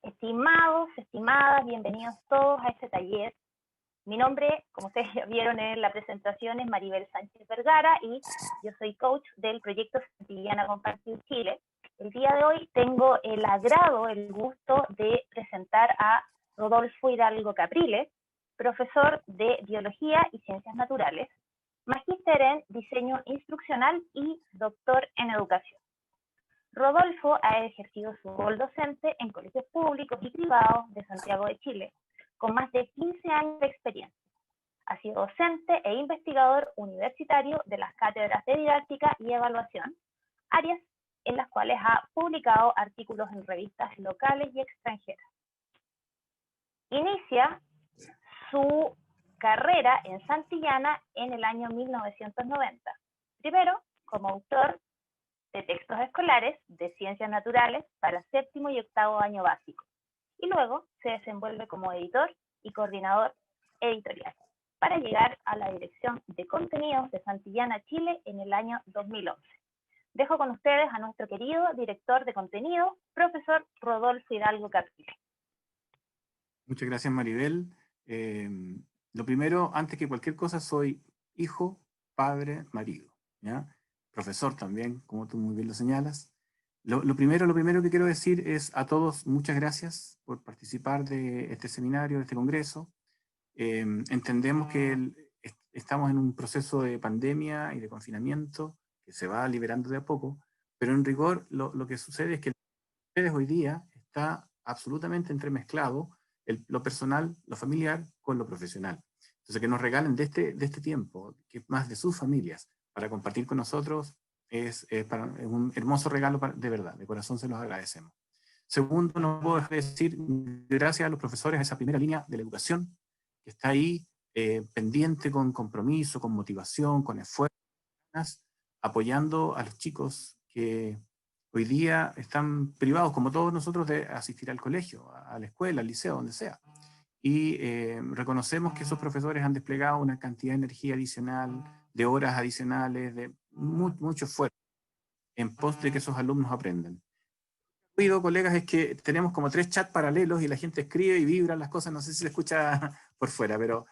Estimados, estimadas, bienvenidos todos a este taller. Mi nombre, como ustedes ya vieron en la presentación, es Maribel Sánchez Vergara y yo soy coach del proyecto Santillana Compartir Chile. El día de hoy tengo el agrado, el gusto de presentar a Rodolfo Hidalgo Capriles, profesor de Biología y Ciencias Naturales, magíster en Diseño Instruccional y doctor en Educación. Rodolfo ha ejercido su rol docente en colegios públicos y privados de Santiago de Chile, con más de 15 años de experiencia. Ha sido docente e investigador universitario de las cátedras de didáctica y evaluación, áreas en las cuales ha publicado artículos en revistas locales y extranjeras. Inicia su carrera en Santillana en el año 1990, primero como autor de textos escolares de ciencias naturales para séptimo y octavo año básico, y luego se desenvuelve como editor y coordinador editorial, para llegar a la dirección de contenidos de Santillana Chile en el año 2011. Dejo con ustedes a nuestro querido director de contenido, profesor Rodolfo Hidalgo Capriles. Muchas gracias, Maribel. Lo primero, antes que cualquier cosa, soy hijo, padre, marido, ¿ya? Profesor también, como tú muy bien lo señalas. Lo primero que quiero decir es a todos muchas gracias por participar de este seminario, de este congreso. Entendemos que estamos en un proceso de pandemia y de confinamiento que se va liberando de a poco, pero en rigor lo que sucede es que ustedes hoy día está absolutamente entremezclado lo personal, lo familiar con lo profesional. Entonces, que nos regalen de este tiempo, que más de sus familias, para compartir con nosotros, es un hermoso regalo de verdad, de corazón se los agradecemos. Segundo, no puedo dejar de decir gracias a los profesores, a esa primera línea de la educación, que está ahí pendiente con compromiso, con motivación, con esfuerzo, apoyando a los chicos que hoy día están privados, como todos nosotros, de asistir al colegio, a la escuela, al liceo, donde sea. Y reconocemos que esos profesores han desplegado una cantidad de energía adicional, de horas adicionales, de mucho esfuerzo en pos de que esos alumnos aprendan. Ruido, colegas, es que tenemos como 3 chats paralelos y la gente escribe y vibra las cosas, no sé si se escucha por fuera, pero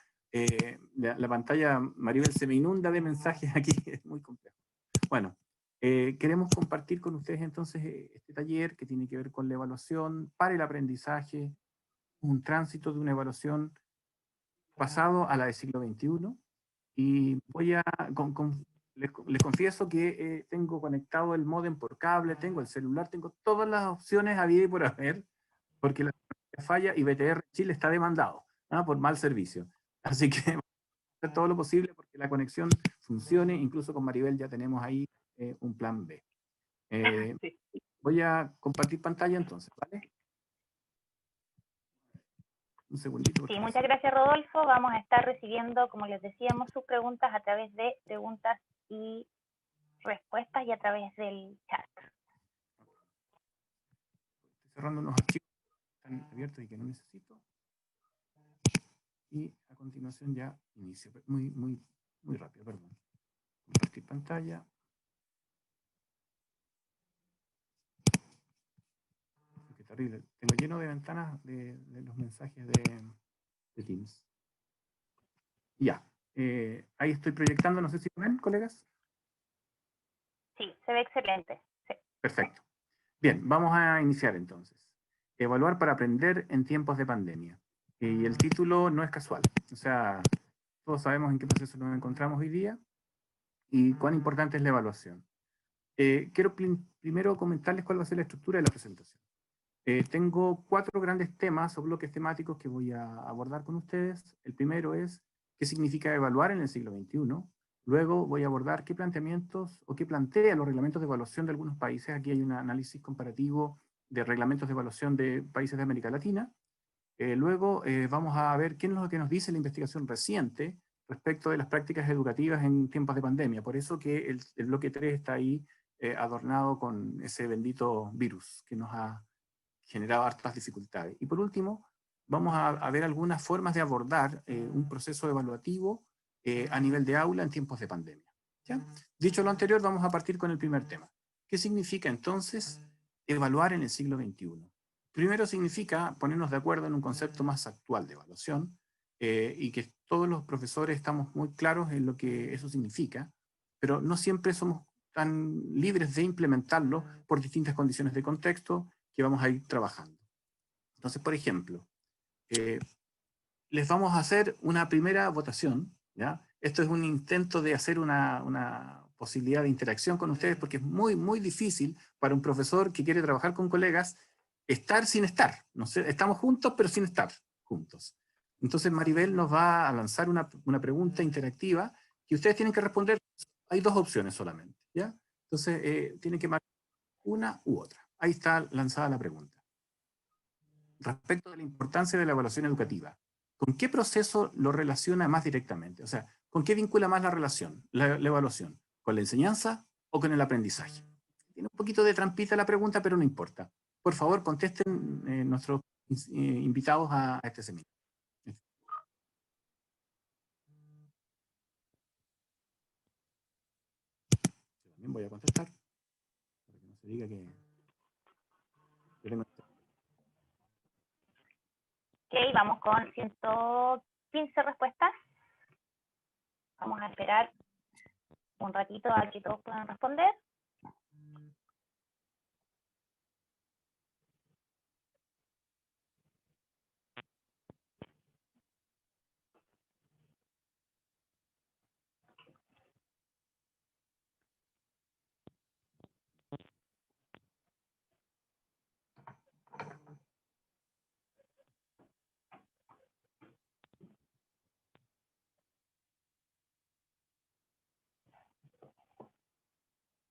la pantalla, Maribel, se me inunda de mensajes aquí, es muy complejo. Bueno, queremos compartir con ustedes entonces este taller que tiene que ver con la evaluación para el aprendizaje, un tránsito de una evaluación pasado a la del siglo XXI, y voy a, les confieso que tengo conectado el módem por cable, tengo el celular, tengo todas las opciones habidas y por haber, porque la falla y BTR Chile está demandado por mal servicio. Así que vamos a hacer todo lo posible porque la conexión funcione, incluso con Maribel ya tenemos ahí un plan B. Sí. Voy a compartir pantalla entonces, ¿vale? Un segundito. Sí, muchas gracias, Rodolfo. Vamos a estar recibiendo, como les decíamos, sus preguntas a través de preguntas y respuestas y a través del chat. Estoy cerrando unos archivos que están abiertos y que no necesito. Y a continuación ya inicio. Muy rápido, perdón. Compartir pantalla. Qué terrible. Tengo lleno de ventanas de los mensajes de Teams. Ya. Ahí estoy proyectando, no sé si lo ven, colegas. Sí, se ve excelente. Sí. Perfecto. Bien, vamos a iniciar entonces. Evaluar para aprender en tiempos de pandemia. Y el título no es casual. O sea, todos sabemos en qué proceso nos encontramos hoy día y cuán importante es la evaluación. Quiero primero comentarles cuál va a ser la estructura de la presentación. Tengo 4 grandes temas o bloques temáticos que voy a abordar con ustedes. El primero es qué significa evaluar en el siglo XXI. Luego voy a abordar qué planteamientos o qué plantean los reglamentos de evaluación de algunos países. Aquí hay un análisis comparativo de reglamentos de evaluación de países de América Latina. Luego vamos a ver qué es lo que nos dice la investigación reciente respecto de las prácticas educativas en tiempos de pandemia. Por eso que el bloque 3 está ahí adornado con ese bendito virus que nos ha generado hartas dificultades. Y por último, vamos a ver algunas formas de abordar un proceso evaluativo a nivel de aula en tiempos de pandemia. ¿Ya? Dicho lo anterior, vamos a partir con el primer tema. ¿Qué significa entonces evaluar en el siglo XXI? Primero significa ponernos de acuerdo en un concepto más actual de evaluación y que todos los profesores estamos muy claros en lo que eso significa, pero no siempre somos tan libres de implementarlo por distintas condiciones de contexto que vamos a ir trabajando. Entonces, por ejemplo, les vamos a hacer una primera votación, ¿ya? Esto es un intento de hacer una posibilidad de interacción con ustedes porque es muy, muy difícil para un profesor que quiere trabajar con colegas estar sin estar. No sé, estamos juntos, pero sin estar juntos. Entonces Maribel nos va a lanzar una pregunta interactiva que ustedes tienen que responder. Hay dos opciones solamente, ¿ya? Entonces tienen que marcar una u otra. Ahí está lanzada la pregunta. Respecto de la importancia de la evaluación educativa, ¿con qué proceso lo relaciona más directamente? O sea, ¿con qué vincula más la relación, la evaluación? ¿Con la enseñanza o con el aprendizaje? Tiene un poquito de trampita la pregunta, pero no importa. Por favor, contesten nuestros invitados a este seminario. Yo también voy a contestar, para que no se diga que tengo... Ok, vamos con 115 respuestas. Vamos a esperar un ratito a que todos puedan responder.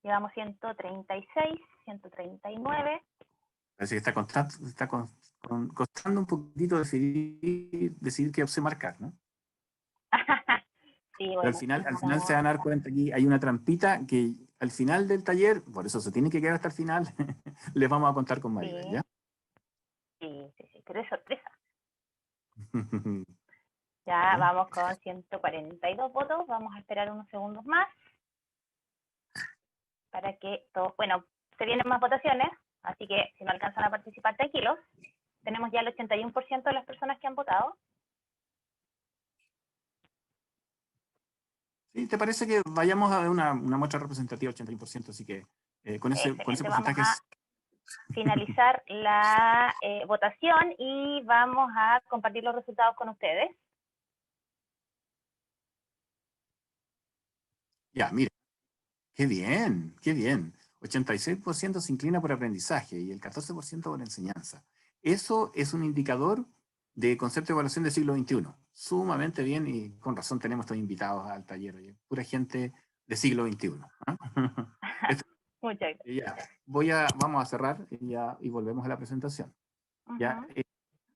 Llevamos 136, 139. Parece que está costando un poquito decidir qué opción marcar, ¿no? Sí, Pero bueno, al final se van a dar cuenta que hay una trampita que al final del taller, por eso se tiene que quedar hasta el final, les vamos a contar con Maribel, ¿ya? Sí, pero es sorpresa. Ya, Ya vamos con 142 votos. Vamos a esperar unos segundos más para que todos, bueno, se vienen más votaciones, así que si no alcanzan a participar, tranquilos. Tenemos ya el 81% de las personas que han votado. Sí, ¿te parece que vayamos a una muestra representativa 81%? Así que con ese Excelente, vamos porcentaje a finalizar la votación y vamos a compartir los resultados con ustedes. Ya, mira, qué bien, qué bien. 86% se inclina por aprendizaje y el 14% por enseñanza. Eso es un indicador de concepto de evaluación del siglo XXI. Sumamente bien y con razón tenemos estos invitados al taller. Oye, pura gente de siglo XXI. Esto, Muchas gracias. ya, vamos a cerrar y volvemos a la presentación. Ya,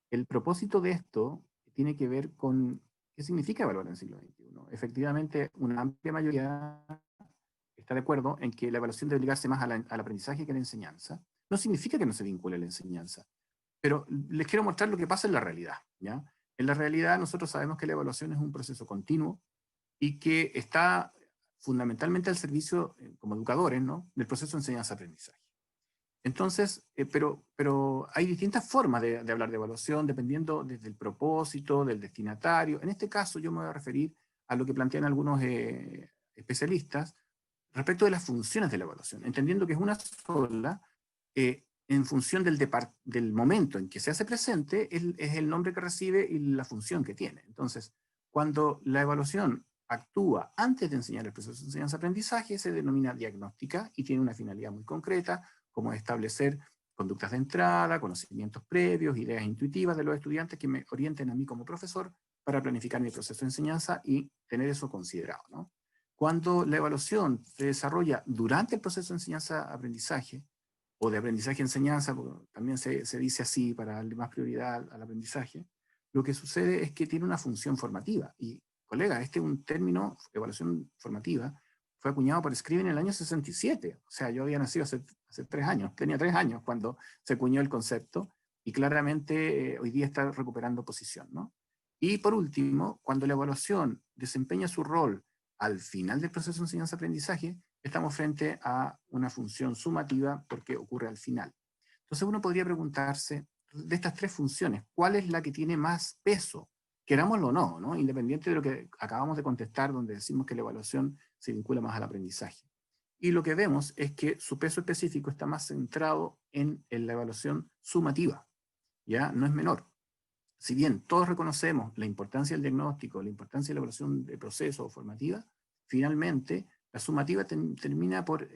el propósito de esto tiene que ver con qué significa evaluar en el siglo XXI. Efectivamente, una amplia mayoría está de acuerdo en que la evaluación debe ligarse más al aprendizaje que a la enseñanza. No significa que no se vincule a la enseñanza, pero les quiero mostrar lo que pasa en la realidad, ¿ya? En la realidad nosotros sabemos que la evaluación es un proceso continuo y que está fundamentalmente al servicio, como educadores, ¿no?, del proceso de enseñanza-aprendizaje. Entonces, pero hay distintas formas de hablar de evaluación dependiendo desde el propósito, del destinatario. En este caso yo me voy a referir a lo que plantean algunos especialistas respecto de las funciones de la evaluación, entendiendo que es una sola, en función del momento en que se hace presente, es el nombre que recibe y la función que tiene. Entonces, cuando la evaluación actúa antes de enseñar el proceso de enseñanza-aprendizaje, se denomina diagnóstica y tiene una finalidad muy concreta, como establecer conductas de entrada, conocimientos previos, ideas intuitivas de los estudiantes que me orienten a mí como profesor para planificar mi proceso de enseñanza y tener eso considerado, ¿no? Cuando la evaluación se desarrolla durante el proceso de enseñanza-aprendizaje, o de aprendizaje-enseñanza, también se dice así para darle más prioridad al aprendizaje, lo que sucede es que tiene una función formativa. Y, colega, este es un término, evaluación formativa, fue acuñado por Scriven en el año 67. O sea, yo había nacido hace 3 años, tenía 3 años cuando se acuñó el concepto, y claramente hoy día está recuperando posición, ¿no? Y por último, cuando la evaluación desempeña su rol al final del proceso de enseñanza-aprendizaje, estamos frente a una función sumativa porque ocurre al final. Entonces uno podría preguntarse, de estas tres funciones, ¿cuál es la que tiene más peso? Querámoslo o no, ¿no? Independiente de lo que acabamos de contestar, donde decimos que la evaluación se vincula más al aprendizaje. Y lo que vemos es que su peso específico está más centrado en la evaluación sumativa, ¿ya? No es menor. Si bien todos reconocemos la importancia del diagnóstico, la importancia de la evaluación de proceso o formativa, finalmente la sumativa termina por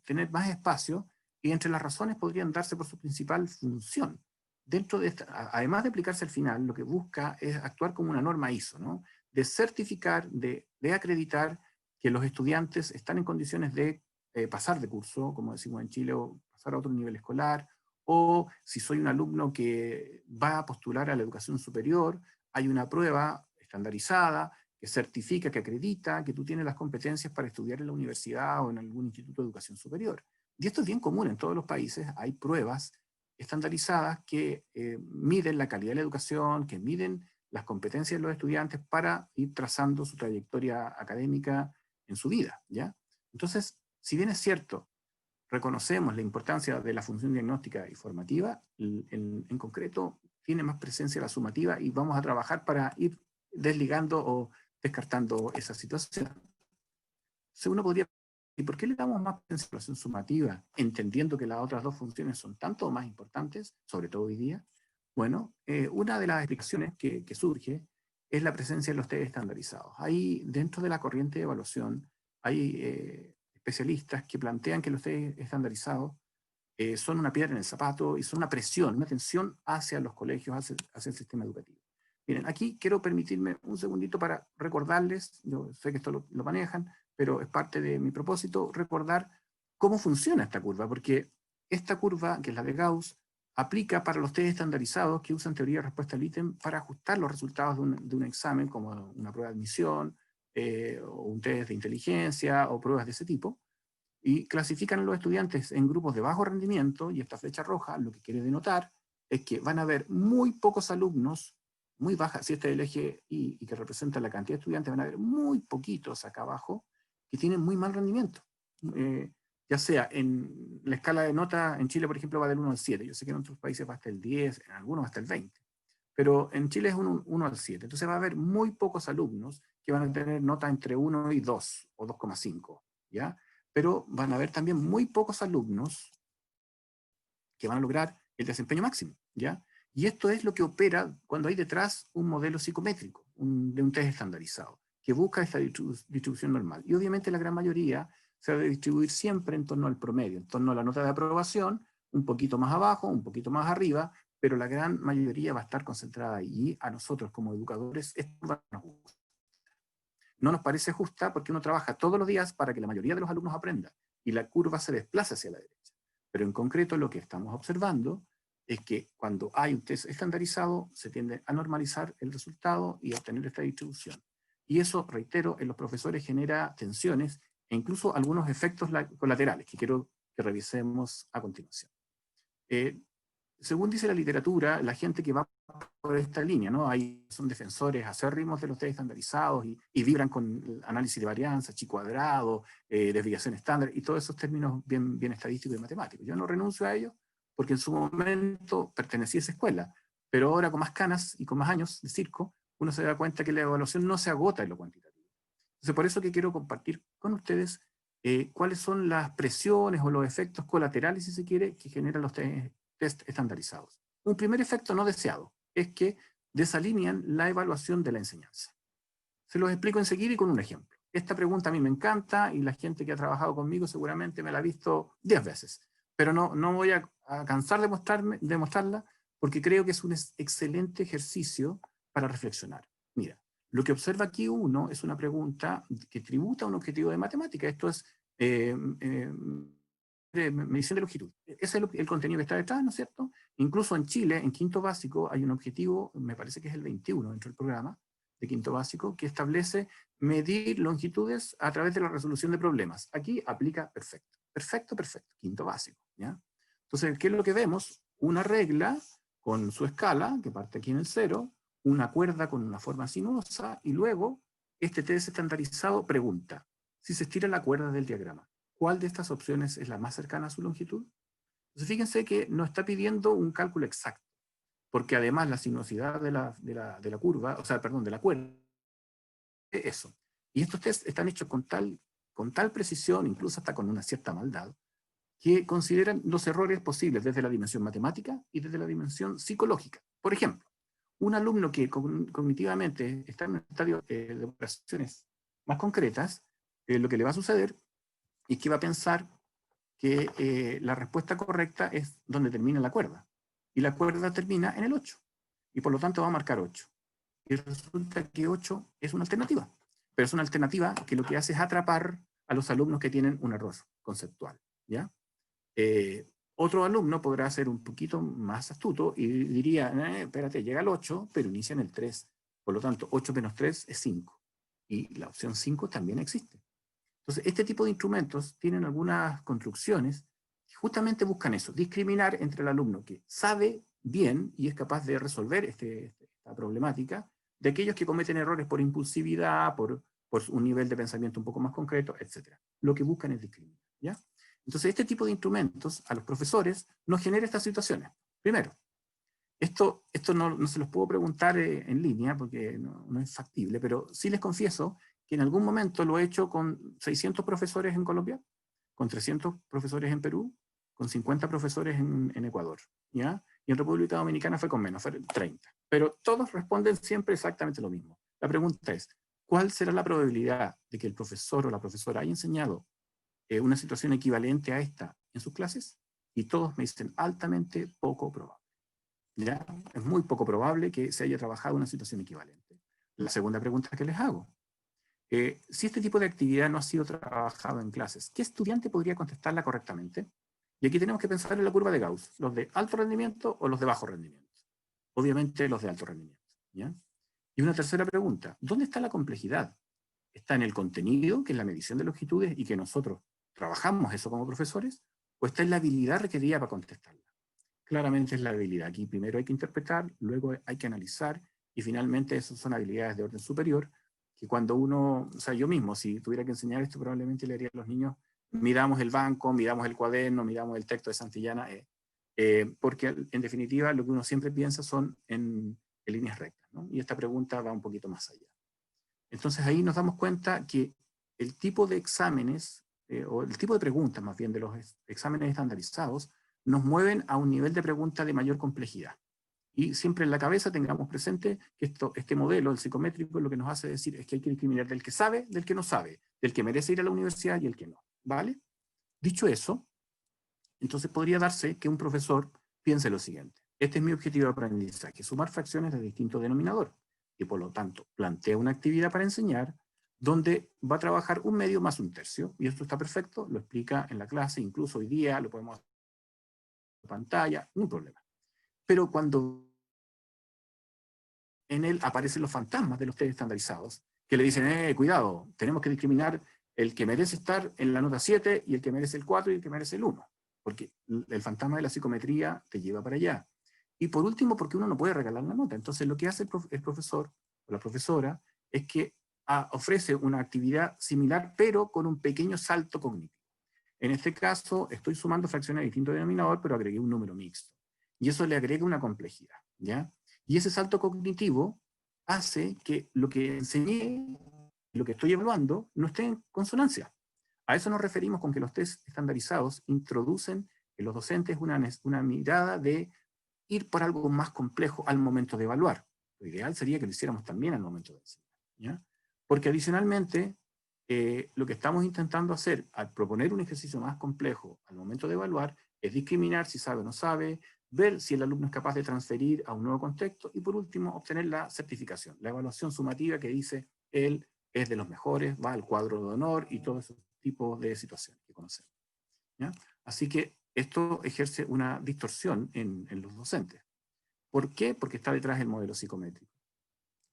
tener más espacio, y entre las razones podrían darse por su principal función. Dentro de esta, además de aplicarse al final, lo que busca es actuar como una norma ISO, ¿no? De certificar, de acreditar que los estudiantes están en condiciones de pasar de curso, como decimos en Chile, o pasar a otro nivel escolar, o si soy un alumno que va a postular a la educación superior, hay una prueba estandarizada que certifica, que acredita que tú tienes las competencias para estudiar en la universidad o en algún instituto de educación superior. Y esto es bien común en todos los países, hay pruebas estandarizadas que miden la calidad de la educación, que miden las competencias de los estudiantes para ir trazando su trayectoria académica en su vida, ¿ya? Entonces, si bien es cierto, reconocemos la importancia de la función diagnóstica y formativa, en concreto tiene más presencia la sumativa, y vamos a trabajar para ir desligando o descartando esa situación. Entonces uno podría, ¿y por qué le damos más presencia a la función sumativa, entendiendo que las otras dos funciones son tanto o más importantes, sobre todo hoy día? Bueno, una de las explicaciones que surge es la presencia de los test estandarizados. Ahí, dentro de la corriente de evaluación, hay especialistas que plantean que los test estandarizados son una piedra en el zapato y son una presión, una tensión hacia los colegios, hacia el sistema educativo. Miren, aquí quiero permitirme un segundito para recordarles, yo sé que esto lo manejan, pero es parte de mi propósito, recordar cómo funciona esta curva, porque esta curva, que es la de Gauss, aplica para los test estandarizados que usan teoría de respuesta al ítem para ajustar los resultados de un examen, como una prueba de admisión, o un test de inteligencia, o pruebas de ese tipo, y clasifican a los estudiantes en grupos de bajo rendimiento, y esta flecha roja lo que quiere denotar es que van a haber muy pocos alumnos, muy baja, si este es el eje y que representa la cantidad de estudiantes, van a haber muy poquitos acá abajo que tienen muy mal rendimiento. Ya sea en la escala de nota, en Chile, por ejemplo, va del 1 al 7, yo sé que en otros países va hasta el 10, en algunos hasta el 20, pero en Chile es 1 al 7, entonces va a haber muy pocos alumnos que van a tener nota entre 1 y 2, o 2,5, ¿ya? Pero van a haber también muy pocos alumnos que van a lograr el desempeño máximo, ¿ya? Y esto es lo que opera cuando hay detrás un modelo psicométrico, de un test estandarizado, que busca esta distribución normal. Y obviamente la gran mayoría se va a distribuir siempre en torno al promedio, en torno a la nota de aprobación, un poquito más abajo, un poquito más arriba, pero la gran mayoría va a estar concentrada ahí. Y a nosotros como educadores esto no nos parece justa, porque uno trabaja todos los días para que la mayoría de los alumnos aprendan, y la curva se desplaza hacia la derecha. Pero en concreto lo que estamos observando es que cuando hay un test estandarizado se tiende a normalizar el resultado y a obtener esta distribución. Y eso, reitero, en los profesores genera tensiones e incluso algunos efectos colaterales que quiero que revisemos a continuación. Según dice la literatura, la gente que va por esta línea, ¿no? Ahí son defensores acérrimos de los test estandarizados y vibran con el análisis de varianza, chi cuadrado, desviación estándar, y todos esos términos bien estadísticos y matemáticos. Yo no renuncio a ellos porque en su momento pertenecí a esa escuela, pero ahora con más canas y con más años de circo, uno se da cuenta que la evaluación no se agota en lo cuantitativo. Entonces, por eso que quiero compartir con ustedes cuáles son las presiones o los efectos colaterales, si se quiere, que generan los test estandarizados. Un primer efecto no deseado es que desalinean la evaluación de la enseñanza. Se los explico enseguida y con un ejemplo. Esta pregunta a mí me encanta, y la gente que ha trabajado conmigo seguramente me la ha visto 10 veces, pero no voy a cansar de mostrarla, porque creo que es un excelente ejercicio para reflexionar. Mira, lo que observa aquí uno es una pregunta que tributa a un objetivo de matemática. Esto es medición de longitud. Ese es el contenido que está detrás, ¿no es cierto? Incluso en Chile, en quinto básico, hay un objetivo, me parece que es el 21 dentro del programa de quinto básico, que establece medir longitudes a través de la resolución de problemas. Aquí aplica perfecto. Perfecto, perfecto. Quinto básico, ¿ya? Entonces, ¿qué es lo que vemos? Una regla con su escala, que parte aquí en el 0, una cuerda con una forma sinuosa, y luego este test estandarizado pregunta: si se estira la cuerda del diagrama, ¿cuál de estas opciones es la más cercana a su longitud? Entonces fíjense que no está pidiendo un cálculo exacto, porque además la sinuosidad de la curva, o sea, perdón, de la cuerda, es eso. Y estos test están hechos con tal precisión, incluso hasta con una cierta maldad, que consideran los errores posibles desde la dimensión matemática y desde la dimensión psicológica. Por ejemplo, un alumno que cognitivamente está en un estadio de operaciones más concretas, lo que le va a suceder es que va a pensar que la respuesta correcta es donde termina la cuerda. Y la cuerda termina en el 8. Y por lo tanto va a marcar 8. Y resulta que 8 es una alternativa. Pero es una alternativa que lo que hace es atrapar a los alumnos que tienen un error conceptual. ¿Ya? Otro alumno podrá ser un poquito más astuto y diría, espérate, llega al 8, pero inicia en el 3. Por lo tanto, 8 menos 3 es 5. Y la opción 5 también existe. Entonces, este tipo de instrumentos tienen algunas construcciones que justamente buscan eso, discriminar entre el alumno que sabe bien y es capaz de resolver esta problemática, de aquellos que cometen errores por impulsividad, por un nivel de pensamiento un poco más concreto, etc. Lo que buscan es discriminar, ¿ya? Entonces, este tipo de instrumentos a los profesores nos genera estas situaciones. Primero, esto no se los puedo preguntar en línea porque no es factible, pero sí les confieso que en algún momento lo he hecho con 600 profesores en Colombia, con 300 profesores en Perú, con 50 profesores en Ecuador, ¿ya? Y en República Dominicana fue con menos, fue 30. Pero todos responden siempre exactamente lo mismo. La pregunta es, ¿cuál será la probabilidad de que el profesor o la profesora haya enseñado una situación equivalente a esta en sus clases? Y todos me dicen altamente poco probable. ¿Ya? Es muy poco probable que se haya trabajado una situación equivalente. La segunda pregunta que les hago, si este tipo de actividad no ha sido trabajado en clases, ¿qué estudiante podría contestarla correctamente? Y aquí tenemos que pensar en la curva de Gauss, los de alto rendimiento o los de bajo rendimiento. Obviamente los de alto rendimiento. ¿Ya? Y una tercera pregunta, ¿dónde está la complejidad? ¿Está en el contenido, que es la medición de longitudes y que nosotros trabajamos eso como profesores? ¿O está en la habilidad requerida para contestarla? Claramente es la habilidad. Aquí primero hay que interpretar, luego hay que analizar y finalmente esas son habilidades de orden superior que cuando uno, o sea, yo mismo, si tuviera que enseñar esto, probablemente le haría a los niños, miramos el banco, miramos el cuaderno, miramos el texto de Santillana, porque en definitiva lo que uno siempre piensa son en líneas rectas, ¿no? Y esta pregunta va un poquito más allá. Entonces ahí nos damos cuenta que el tipo de exámenes, o el tipo de preguntas más bien de los exámenes estandarizados, nos mueven a un nivel de pregunta de mayor complejidad. Y siempre en la cabeza tengamos presente que este modelo, el psicométrico, lo que nos hace decir es que hay que discriminar del que sabe, del que no sabe, del que merece ir a la universidad y el que no. ¿Vale? Dicho eso, entonces podría darse que un profesor piense lo siguiente. Este es mi objetivo de aprendizaje, sumar fracciones de distinto denominador. Y por lo tanto, plantea una actividad para enseñar donde va a trabajar un medio más un tercio. Y esto está perfecto, lo explica en la clase, incluso hoy día lo podemos hacer en pantalla, no hay problema. Pero cuando en él aparecen los fantasmas de los test estandarizados, que le dicen, cuidado, tenemos que discriminar el que merece estar en la nota 7 y el que merece el 4 y el que merece el 1, porque el fantasma de la psicometría te lleva para allá. Y por último, porque uno no puede regalar la nota. Entonces lo que hace el profesor o la profesora es que ofrece una actividad similar, pero con un pequeño salto cognitivo. En este caso, estoy sumando fracciones de distinto denominador, pero agregué un número mixto. Y eso le agrega una complejidad, ¿ya? Y ese salto cognitivo hace que lo que enseñé, lo que estoy evaluando, no esté en consonancia. A eso nos referimos con que los test estandarizados introducen en los docentes una mirada de ir por algo más complejo al momento de evaluar. Lo ideal sería que lo hiciéramos también al momento de enseñar, ¿ya? Porque adicionalmente, lo que estamos intentando hacer al proponer un ejercicio más complejo al momento de evaluar es discriminar si sabe o no sabe, ver si el alumno es capaz de transferir a un nuevo contexto y por último obtener la certificación, la evaluación sumativa que dice él es de los mejores, va al cuadro de honor y todos esos tipos de situaciones que conocemos, ¿ya? Así que esto ejerce una distorsión en los docentes. ¿Por qué? Porque está detrás del modelo psicométrico.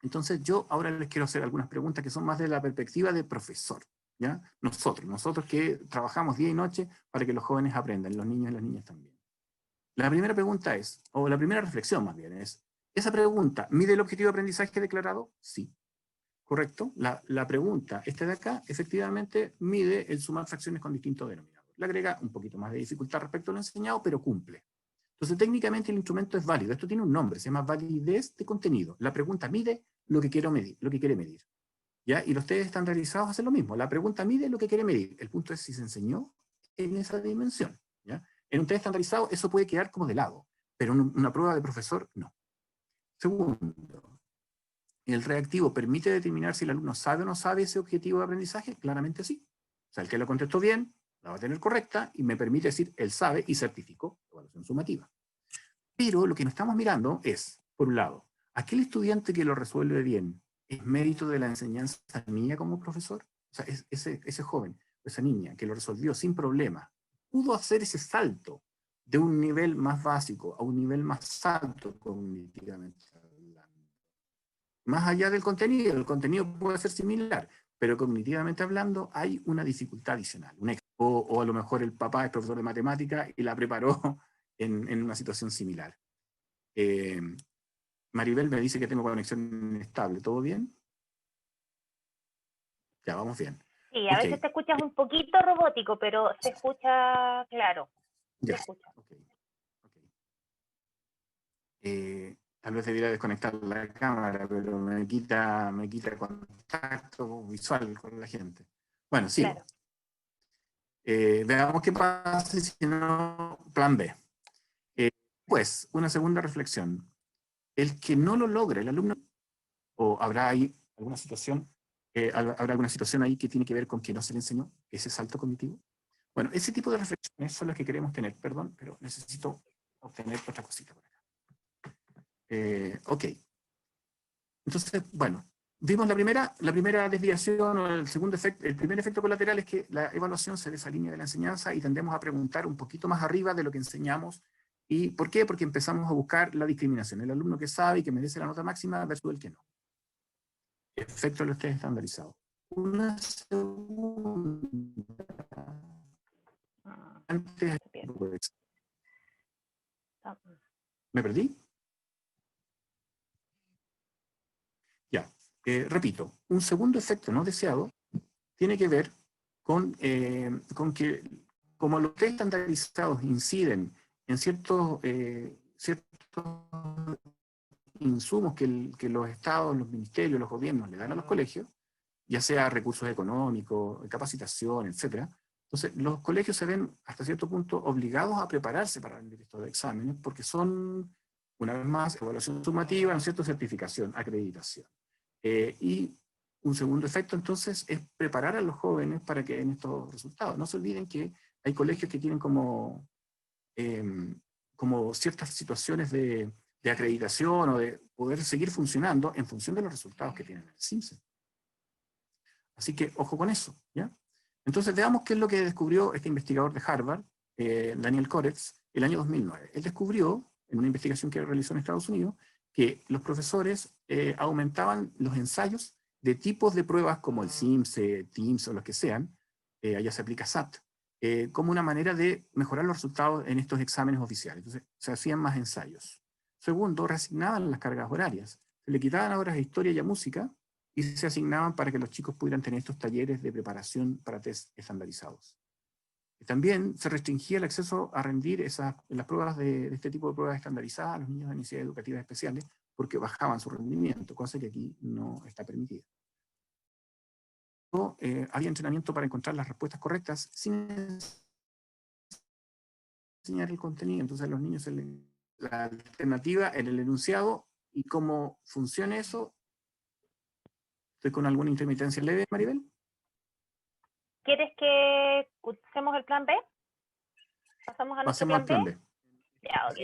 Entonces yo ahora les quiero hacer algunas preguntas que son más de la perspectiva de profesor, ¿ya? Nosotros que trabajamos día y noche para que los jóvenes aprendan, los niños y las niñas también. La primera pregunta es, o la primera reflexión más bien es, ¿esa pregunta mide el objetivo de aprendizaje declarado? Sí. ¿Correcto? La pregunta, esta de acá, efectivamente mide el sumar fracciones con distintos denominadores. Le agrega un poquito más de dificultad respecto a lo enseñado, pero cumple. Entonces, técnicamente el instrumento es válido. Esto tiene un nombre, se llama validez de contenido. La pregunta mide lo que quiero medir, lo que quiere medir. ¿Ya? Y los test estandarizados hacen lo mismo. La pregunta mide lo que quiere medir. El punto es si se enseñó en esa dimensión. ¿Ya? En un test estandarizado eso puede quedar como de lado, pero en una prueba de profesor, no. Segundo, ¿el reactivo permite determinar si el alumno sabe o no sabe ese objetivo de aprendizaje? Claramente sí. O sea, el que lo contestó bien, la va a tener correcta, y me permite decir, él sabe y certificó evaluación sumativa. Pero lo que nos estamos mirando es, por un lado, aquel estudiante que lo resuelve bien, ¿es mérito de la enseñanza mía como profesor? O sea, ese joven, esa niña que lo resolvió sin problema, pudo hacer ese salto de un nivel más básico a un nivel más alto cognitivamente hablando. Más allá del contenido, el contenido puede ser similar, pero cognitivamente hablando hay una dificultad adicional. O a lo mejor el papá es profesor de matemática y la preparó en una situación similar. Eh, Maribel me dice que tengo conexión estable. ¿Todo bien? Ya, vamos bien. Sí, a Ok, veces te escuchas un poquito robótico, pero se escucha claro. Se ya. escucha. Okay. Tal vez debiera desconectar la cámara, pero me quita contacto visual con la gente. Bueno, sigo. Claro. Veamos qué pasa si no, plan B. Pues, una segunda reflexión. El que no lo logre, el alumno, o habrá ahí alguna situación, habrá alguna situación ahí que tiene que ver con que no se le enseñó ese salto cognitivo. Bueno, ese tipo de reflexiones son las que queremos tener. Perdón, pero necesito obtener otra cosita por acá. Ok. Entonces, bueno, vimos la primera desviación o el segundo efecto, el primer efecto colateral es que la evaluación se desalinea de la enseñanza y tendemos a preguntar un poquito más arriba de lo que enseñamos. ¿Y por qué? Porque empezamos a buscar la discriminación, el alumno que sabe y que merece la nota máxima versus el que no. Efecto de los test estandarizados. Una segunda. Antes. ¿Me perdí? Ya. Repito, un segundo efecto no deseado tiene que ver con que como los test estandarizados inciden en ciertos insumos que los estados, los ministerios, los gobiernos le dan a los colegios, ya sea recursos económicos, capacitación, etcétera. Entonces, los colegios se ven hasta cierto punto obligados a prepararse para rendir estos exámenes porque son, una vez más, evaluación sumativa, ¿no es cierto?, certificación, acreditación. Y un segundo efecto, entonces, es preparar a los jóvenes para que den estos resultados. No se olviden que hay colegios que tienen como ciertas situaciones de acreditación o de poder seguir funcionando en función de los resultados que tienen en el CIMSE. Así que ojo con eso, ¿ya? Entonces veamos qué es lo que descubrió este investigador de Harvard, Daniel Koretz, el año 2009. Él descubrió, en una investigación que realizó en Estados Unidos, que los profesores aumentaban los ensayos de tipos de pruebas como el CIMSE, TIMSS o los que sean, allá se aplica SAT, como una manera de mejorar los resultados en estos exámenes oficiales. Entonces se hacían más ensayos. Segundo, reasignaban las cargas horarias. Se le quitaban horas de historia y a música y se asignaban para que los chicos pudieran tener estos talleres de preparación para test estandarizados. También se restringía el acceso a rendir las pruebas de este tipo de pruebas estandarizadas a los niños de necesidades educativas especiales porque bajaban su rendimiento, cosa que aquí no está permitida. Había entrenamiento para encontrar las respuestas correctas sin enseñar el contenido. Entonces a los niños la alternativa en el enunciado y cómo funciona eso. ¿Estoy con alguna intermitencia leve, Maribel? ¿Quieres que usemos el plan B? ¿Pasamos a nuestro Pasemos al plan plan B? B. Ya, ok.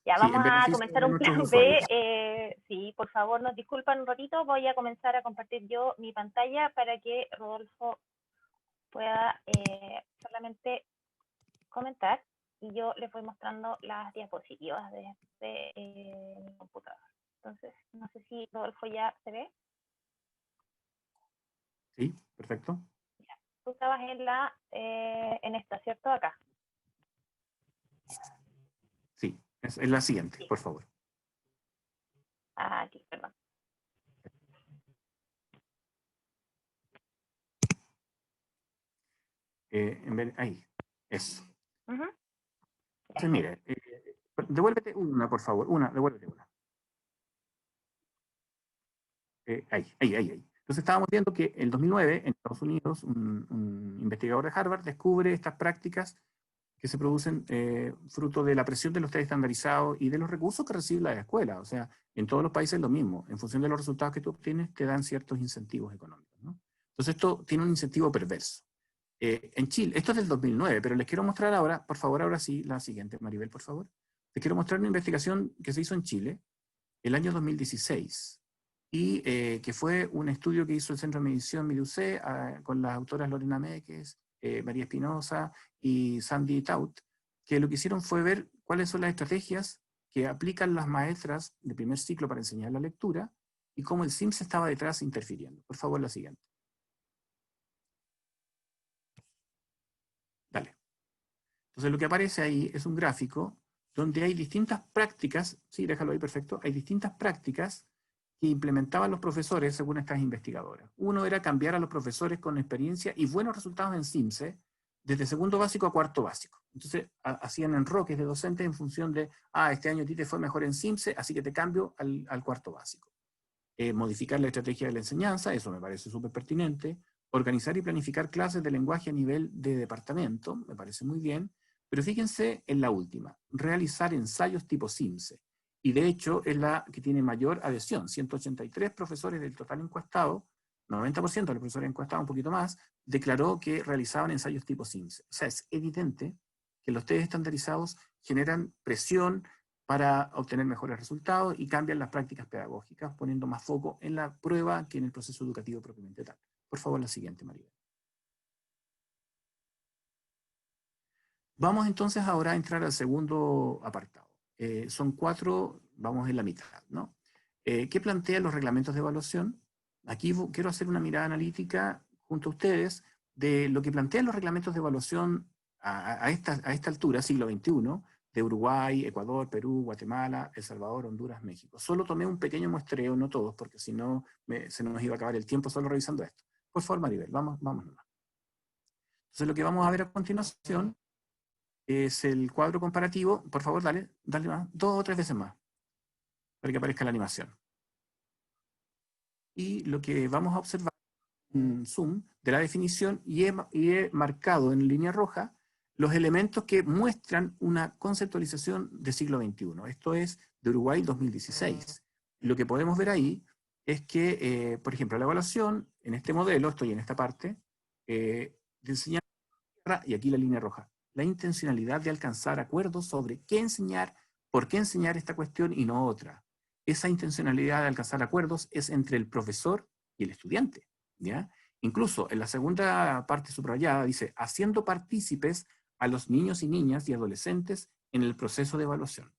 Ya Sí, vamos en a beneficio comenzar de un nuestros plan usuarios. B. Sí, por favor, nos disculpan un ratito. Voy a comenzar a compartir yo mi pantalla para que Rodolfo pueda solamente comentar y yo les voy mostrando las diapositivas desde mi computador. Entonces, no sé si Rodolfo ya se ve. Sí, perfecto. Ya. Tú estabas en esta, ¿cierto? Acá. Sí, es la siguiente, Sí. por favor. Aquí, perdón. Ahí, eso. Uh-huh. Entonces, mire, Devuélvete una, por favor. Devuélvete una. Ahí. Entonces estábamos viendo que en 2009, en Estados Unidos, un investigador de Harvard descubre estas prácticas que se producen fruto de la presión de los test estandarizados y de los recursos que recibe la escuela. O sea, en todos los países es lo mismo. En función de los resultados que tú obtienes, te dan ciertos incentivos económicos, ¿no? Entonces esto tiene un incentivo perverso. En Chile, esto es del 2009, pero les quiero mostrar ahora, por favor, ahora sí, la siguiente, Maribel, por favor. Les quiero mostrar una investigación que se hizo en Chile el año 2016 y que fue un estudio que hizo el Centro de Medición MIDUCE con las autoras Lorena Méquez, María Espinosa y Sandy Taut, que lo que hicieron fue ver cuáles son las estrategias que aplican las maestras de primer ciclo para enseñar la lectura y cómo el SIMS estaba detrás interfiriendo. Por favor, la siguiente. Dale. Entonces lo que aparece ahí es un gráfico donde hay distintas prácticas, sí, déjalo ahí, perfecto, hay distintas prácticas que implementaban los profesores según estas investigadoras. Uno era cambiar a los profesores con experiencia y buenos resultados en SIMSE, desde segundo básico a cuarto básico. Entonces hacían enroques de docentes en función de, este año a ti te fue mejor en SIMSE, así que te cambio al cuarto básico. Modificar la estrategia de la enseñanza, eso me parece súper pertinente. Organizar y planificar clases de lenguaje a nivel de departamento, me parece muy bien. Pero fíjense en la última, realizar ensayos tipo SIMSE. Y de hecho es la que tiene mayor adhesión. 183 profesores del total encuestado, 90% de los profesores encuestados, un poquito más, declaró que realizaban ensayos tipo SIMSE. O sea, es evidente que los test estandarizados generan presión para obtener mejores resultados y cambian las prácticas pedagógicas, poniendo más foco en la prueba que en el proceso educativo propiamente tal. Por favor, la siguiente, María. Vamos entonces ahora a entrar al segundo apartado. Son 4, vamos en la mitad, ¿no? ¿Qué plantean los reglamentos de evaluación? Aquí quiero hacer una mirada analítica junto a ustedes de lo que plantean los reglamentos de evaluación a esta altura, siglo XXI, de Uruguay, Ecuador, Perú, Guatemala, El Salvador, Honduras, México. Solo tomé un pequeño muestreo, no todos, porque si no se nos iba a acabar el tiempo solo revisando esto. Por favor, Maribel, vamos nomás. Entonces lo que vamos a ver a continuación es el cuadro comparativo. Por favor, dale más, 2 o 3 veces más, para que aparezca la animación. Y lo que vamos a observar en zoom de la definición, y he marcado en línea roja los elementos que muestran una conceptualización del siglo XXI. Esto es de Uruguay 2016. Lo que podemos ver ahí es que, por ejemplo, la evaluación, en este modelo, estoy en esta parte, de enseñanza, y aquí la línea roja, la intencionalidad de alcanzar acuerdos sobre qué enseñar, por qué enseñar esta cuestión y no otra. Esa intencionalidad de alcanzar acuerdos es entre el profesor y el estudiante, ¿ya? Incluso en la segunda parte subrayada dice, haciendo partícipes a los niños y niñas y adolescentes en el proceso de evaluación.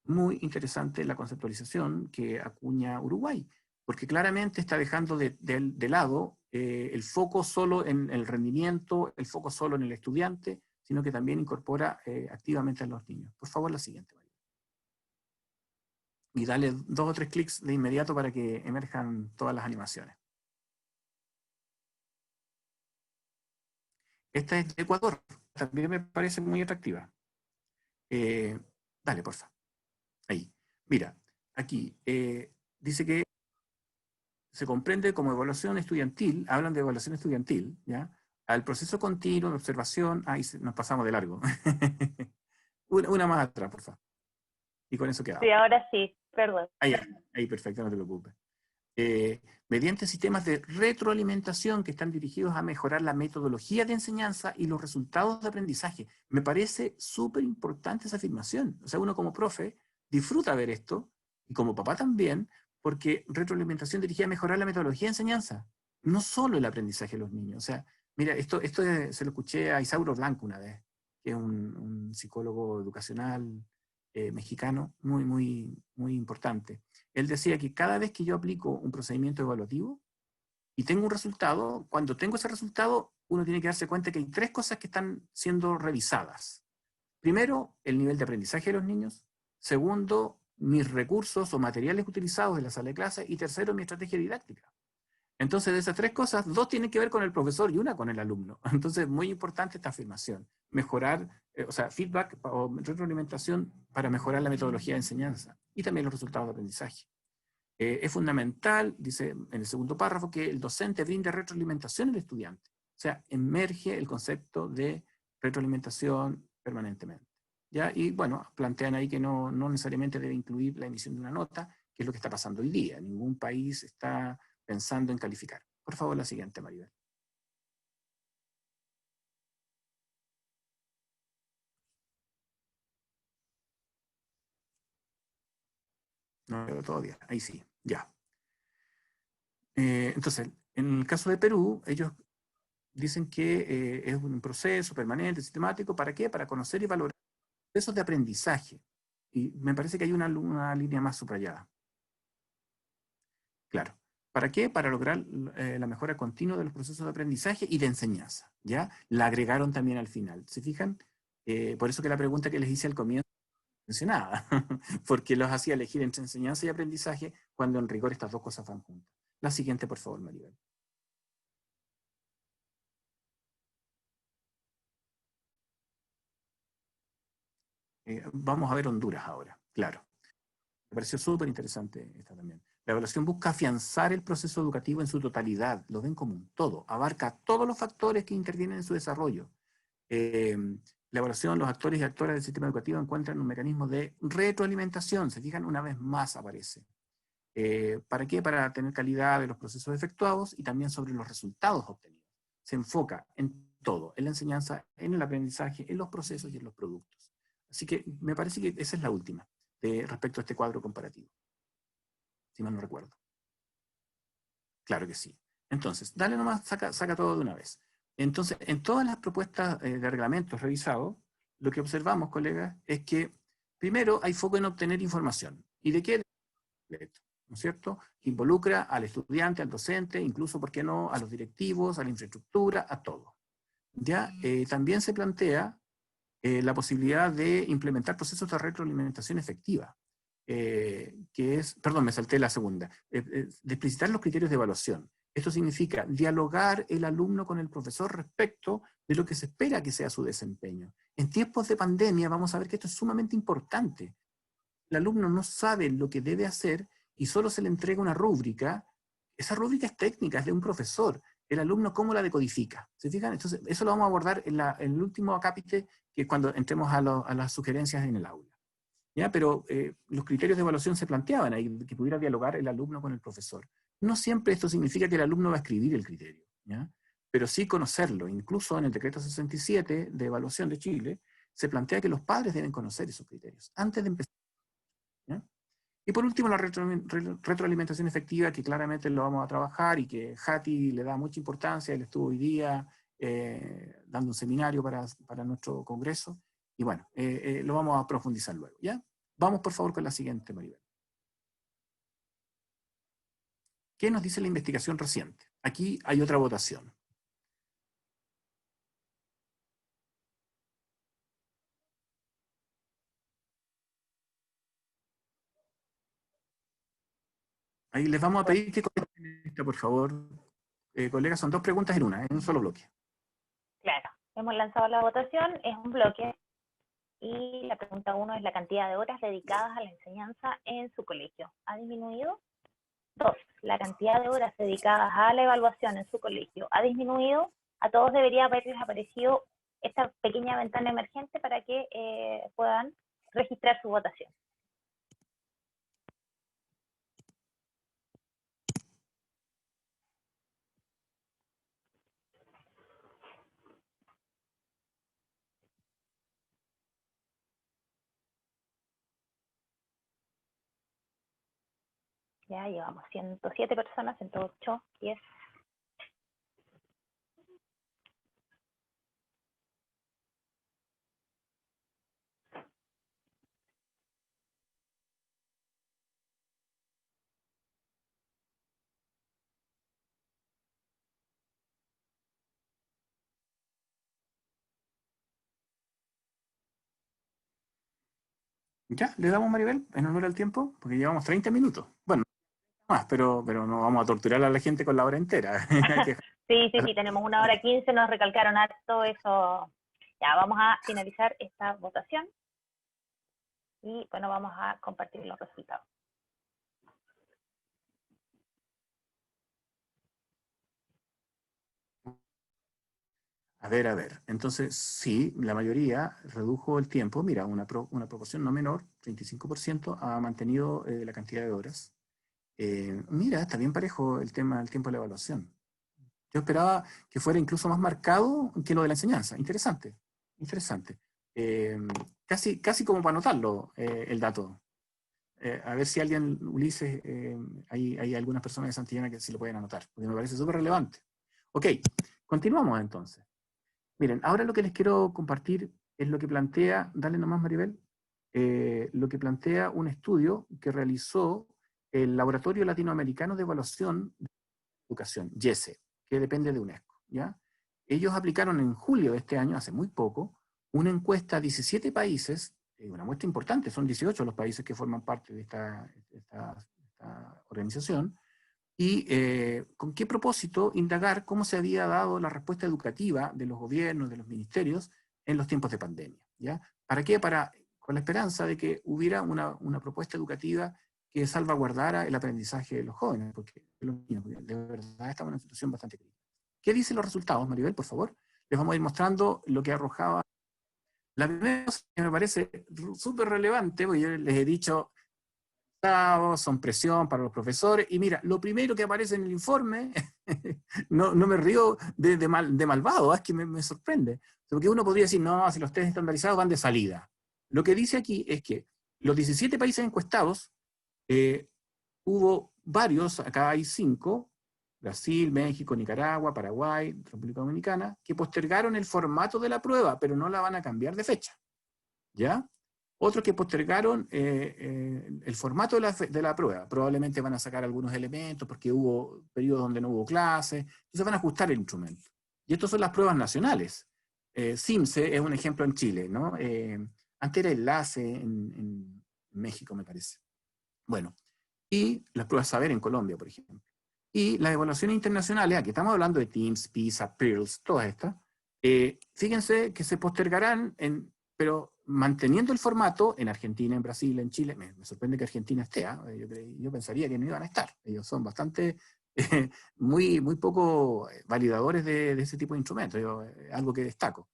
Muy interesante la conceptualización que acuña Uruguay, porque claramente está dejando de lado el foco solo en el rendimiento, el foco solo en el estudiante, sino que también incorpora activamente a los niños. Por favor, la siguiente, María. Y dale 2 o 3 clics de inmediato para que emerjan todas las animaciones. Esta es de Ecuador, también me parece muy atractiva. Dale, por favor. Ahí. Mira, aquí dice que se comprende como evaluación estudiantil, hablan de evaluación estudiantil, ¿ya? Al proceso continuo de observación, ahí nos pasamos de largo. una más atrás, por favor. Y con eso quedamos. Sí, ahora sí, perdón. Ahí perfecto, no te preocupes. Mediante sistemas de retroalimentación que están dirigidos a mejorar la metodología de enseñanza y los resultados de aprendizaje. Me parece súper importante esa afirmación. O sea, uno como profe disfruta ver esto, y como papá también, porque retroalimentación dirigida a mejorar la metodología de enseñanza, no solo el aprendizaje de los niños. O sea, mira, esto se lo escuché a Isauro Blanco una vez, que es un psicólogo educacional mexicano muy importante. Él decía que cada vez que yo aplico un procedimiento evaluativo y tengo un resultado, cuando tengo ese resultado, uno tiene que darse cuenta que hay 3 cosas que están siendo revisadas. Primero, el nivel de aprendizaje de los niños. Segundo, mis recursos o materiales utilizados en la sala de clase. Y tercero, mi estrategia didáctica. Entonces, de esas 3 cosas, 2 tienen que ver con el profesor y una con el alumno. Entonces, muy importante esta afirmación. Mejorar, o sea, feedback o retroalimentación para mejorar la metodología de enseñanza y también los resultados de aprendizaje. Es fundamental, dice en el segundo párrafo, que el docente brinde retroalimentación al estudiante. O sea, emerge el concepto de retroalimentación permanentemente. ¿Ya? Y bueno, plantean ahí que no necesariamente debe incluir la emisión de una nota, que es lo que está pasando hoy día. Ningún país está pensando en calificar. Por favor, la siguiente, Maribel. No veo todavía. Ahí sí, ya. Entonces, en el caso de Perú, ellos dicen que es un proceso permanente, sistemático. ¿Para qué? Para conocer y valorar procesos de aprendizaje. Y me parece que hay una línea más subrayada. Claro. ¿Para qué? Para lograr la mejora continua de los procesos de aprendizaje y de enseñanza. ¿Ya? La agregaron también al final. ¿Se fijan? Por eso que la pregunta que les hice al comienzo mencionaba, porque los hacía elegir entre enseñanza y aprendizaje cuando en rigor estas dos cosas van juntas. La siguiente, por favor, Maribel. Vamos a ver Honduras ahora, claro. Me pareció súper interesante esta también. La evaluación busca afianzar el proceso educativo en su totalidad, lo ven como un todo, abarca todos los factores que intervienen en su desarrollo. La evaluación, los actores y actoras del sistema educativo encuentran un mecanismo de retroalimentación, se fijan, una vez más aparece. ¿Para qué? Para tener calidad de los procesos efectuados y también sobre los resultados obtenidos. Se enfoca en todo, en la enseñanza, en el aprendizaje, en los procesos y en los productos. Así que me parece que esa es la última respecto a este cuadro comparativo, si mal no recuerdo. Claro que sí. Entonces, dale nomás, saca todo de una vez. Entonces, en todas las propuestas de reglamentos revisados, lo que observamos, colegas, es que primero hay foco en obtener información. ¿Y de qué? ¿No es cierto? Que involucra al estudiante, al docente, incluso, ¿por qué no?, a los directivos, a la infraestructura, a todo. ¿Ya? También se plantea la posibilidad de implementar procesos de retroalimentación efectiva, que es, perdón, me salté la segunda, de explicitar los criterios de evaluación. Esto significa dialogar el alumno con el profesor respecto de lo que se espera que sea su desempeño. En tiempos de pandemia vamos a ver que esto es sumamente importante. El alumno no sabe lo que debe hacer y solo se le entrega una rúbrica. Esa rúbrica es técnica, es de un profesor. El alumno, ¿cómo la decodifica? ¿Se fijan? Entonces, eso lo vamos a abordar en el último acápite, que es cuando entremos a las sugerencias en el aula. ¿Ya? Pero los criterios de evaluación se planteaban ahí, que pudiera dialogar el alumno con el profesor. No siempre esto significa que el alumno va a escribir el criterio, ¿ya? Pero sí conocerlo. Incluso en el decreto 67 de evaluación de Chile, se plantea que los padres deben conocer esos criterios antes de empezar. ¿Ya? Y por último, la retroalimentación efectiva, que claramente lo vamos a trabajar y que Jati le da mucha importancia. Él estuvo hoy día dando un seminario para nuestro congreso. Y bueno, lo vamos a profundizar luego, ¿ya? Vamos por favor con la siguiente, Maribel. ¿Qué nos dice la investigación reciente? Aquí hay otra votación. Ahí les vamos a pedir que contesten esta, por favor. Colegas, son dos preguntas en una, en un solo bloque. Claro, hemos lanzado la votación, es un bloque, y la pregunta 1 es la cantidad de horas dedicadas a la enseñanza en su colegio. ¿Ha disminuido? 2, la cantidad de horas dedicadas a la evaluación en su colegio ha disminuido. A todos debería haberles aparecido esta pequeña ventana emergente para que puedan registrar su votación. Ya llevamos 107 personas, 108, 10. ¿Ya? ¿Le damos, Maribel, en honor al tiempo? Porque llevamos 30 minutos. Bueno, más, pero no vamos a torturar a la gente con la hora entera. Sí, tenemos 1:15, nos recalcaron harto eso. Ya, vamos a finalizar esta votación. y bueno, vamos a compartir los resultados. A ver. Entonces, sí, la mayoría redujo el tiempo. Mira, una proporción no menor, 35%, ha mantenido la cantidad de horas. Mira, está bien parejo el tema del tiempo de la evaluación. Yo esperaba que fuera incluso más marcado que lo de la enseñanza. Interesante, interesante. Casi como para anotarlo, el dato. A ver si alguien, Ulises, hay algunas personas de Santillana que sí lo pueden anotar, porque me parece súper relevante. Ok, continuamos entonces. Miren, ahora lo que les quiero compartir es lo que plantea, dale nomás Maribel, lo que plantea un estudio que realizó el Laboratorio Latinoamericano de Evaluación de Educación, YESE, que depende de UNESCO, ¿ya? Ellos aplicaron en julio de este año, hace muy poco, una encuesta a 17 países, una muestra importante, son 18 los países que forman parte de esta organización, y con qué propósito indagar cómo se había dado la respuesta educativa de los gobiernos, de los ministerios, en los tiempos de pandemia, ¿ya? ¿Para qué? Con la esperanza de que hubiera una propuesta educativa que salvaguardara el aprendizaje de los jóvenes, porque los niños, de verdad, estamos en una situación bastante crítica. ¿Qué dicen los resultados, Maribel, por favor? Les vamos a ir mostrando lo que arrojaba. La primera cosa que me parece súper relevante, porque yo les he dicho, son presión para los profesores, y mira, lo primero que aparece en el informe, no me río de malvado, es que me sorprende, porque uno podría decir, no, si los test estandarizados van de salida. Lo que dice aquí es que los 17 países encuestados, hubo varios, acá hay 5, Brasil, México, Nicaragua, Paraguay, República Dominicana, que postergaron el formato de la prueba, pero no la van a cambiar de fecha, ¿ya? Otros que postergaron el formato de la prueba. Probablemente van a sacar algunos elementos porque hubo periodos donde no hubo clases, entonces van a ajustar el instrumento. Y estas son las pruebas nacionales. CIMSE es un ejemplo en Chile, ¿no? Antes era Enlace en México, me parece. Bueno, y las pruebas Saber en Colombia, por ejemplo. Y las evaluaciones internacionales, aquí estamos hablando de TIMSS, PISA, PIRLS, todas estas, fíjense que se postergarán, pero manteniendo el formato en Argentina, en Brasil, en Chile. Me sorprende que Argentina esté, yo pensaría que no iban a estar. Ellos son bastante, muy poco validadores de ese tipo de instrumentos, algo que destaco.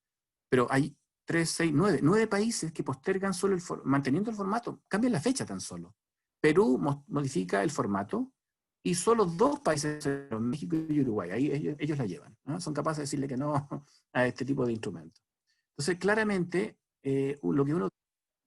Pero hay 3, 6, 9 países que postergan solo manteniendo el formato, cambian la fecha tan solo. Perú modifica el formato, y solo 2 países, México y Uruguay, ahí ellos la llevan, ¿no? Son capaces de decirle que no a este tipo de instrumentos. Entonces, claramente, lo que uno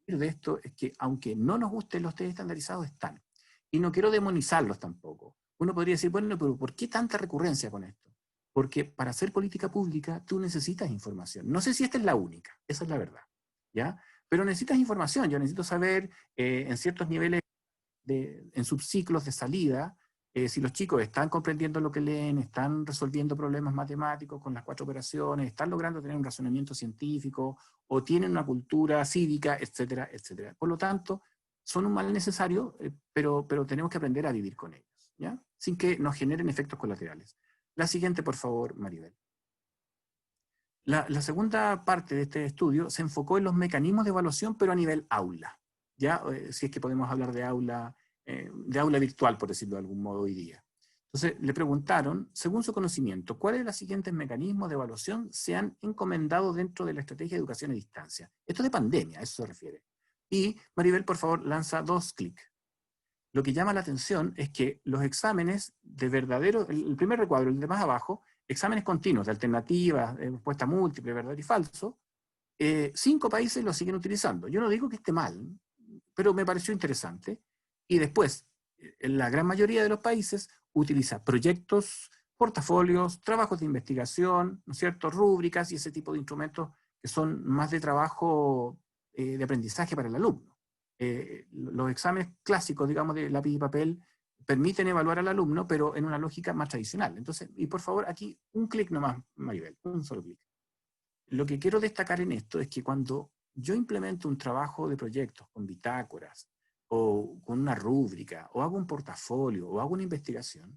de esto es que, aunque no nos gusten los test estandarizados, están. Y no quiero demonizarlos tampoco. Uno podría decir, bueno, pero ¿por qué tanta recurrencia con esto? Porque para hacer política pública tú necesitas información. No sé si esta es la única, esa es la verdad, ¿ya? Pero necesitas información. Yo necesito saber en ciertos niveles, en subciclos de salida, si los chicos están comprendiendo lo que leen, están resolviendo problemas matemáticos con las 4 operaciones, están logrando tener un razonamiento científico, o tienen una cultura cívica, etcétera, etcétera. Por lo tanto, son un mal necesario, pero tenemos que aprender a vivir con ellos, ¿ya? Sin que nos generen efectos colaterales. La siguiente, por favor, Maribel. La segunda parte de este estudio se enfocó en los mecanismos de evaluación, pero a nivel aula, ¿ya? Si es que podemos hablar de aula virtual, por decirlo de algún modo, hoy día. Entonces, le preguntaron, según su conocimiento, ¿cuáles de los siguientes mecanismos de evaluación se han encomendado dentro de la estrategia de educación a distancia? Esto de pandemia, a eso se refiere. Y Maribel, por favor, lanza 2 clics. Lo que llama la atención es que los exámenes de verdadero, el primer recuadro, el de más abajo, exámenes continuos, de alternativas, respuesta múltiple, verdadero y falso, 5 países lo siguen utilizando. Yo no digo que esté mal, pero me pareció interesante. Y después, la gran mayoría de los países utiliza proyectos, portafolios, trabajos de investigación, ¿no es cierto?, rúbricas y ese tipo de instrumentos que son más de trabajo de aprendizaje para el alumno. Los exámenes clásicos, digamos, de lápiz y papel, permiten evaluar al alumno, pero en una lógica más tradicional. Entonces, y por favor, aquí un clic nomás, Maribel, un solo clic. Lo que quiero destacar en esto es que cuando yo implemento un trabajo de proyectos con bitácoras, o con una rúbrica, o hago un portafolio, o hago una investigación,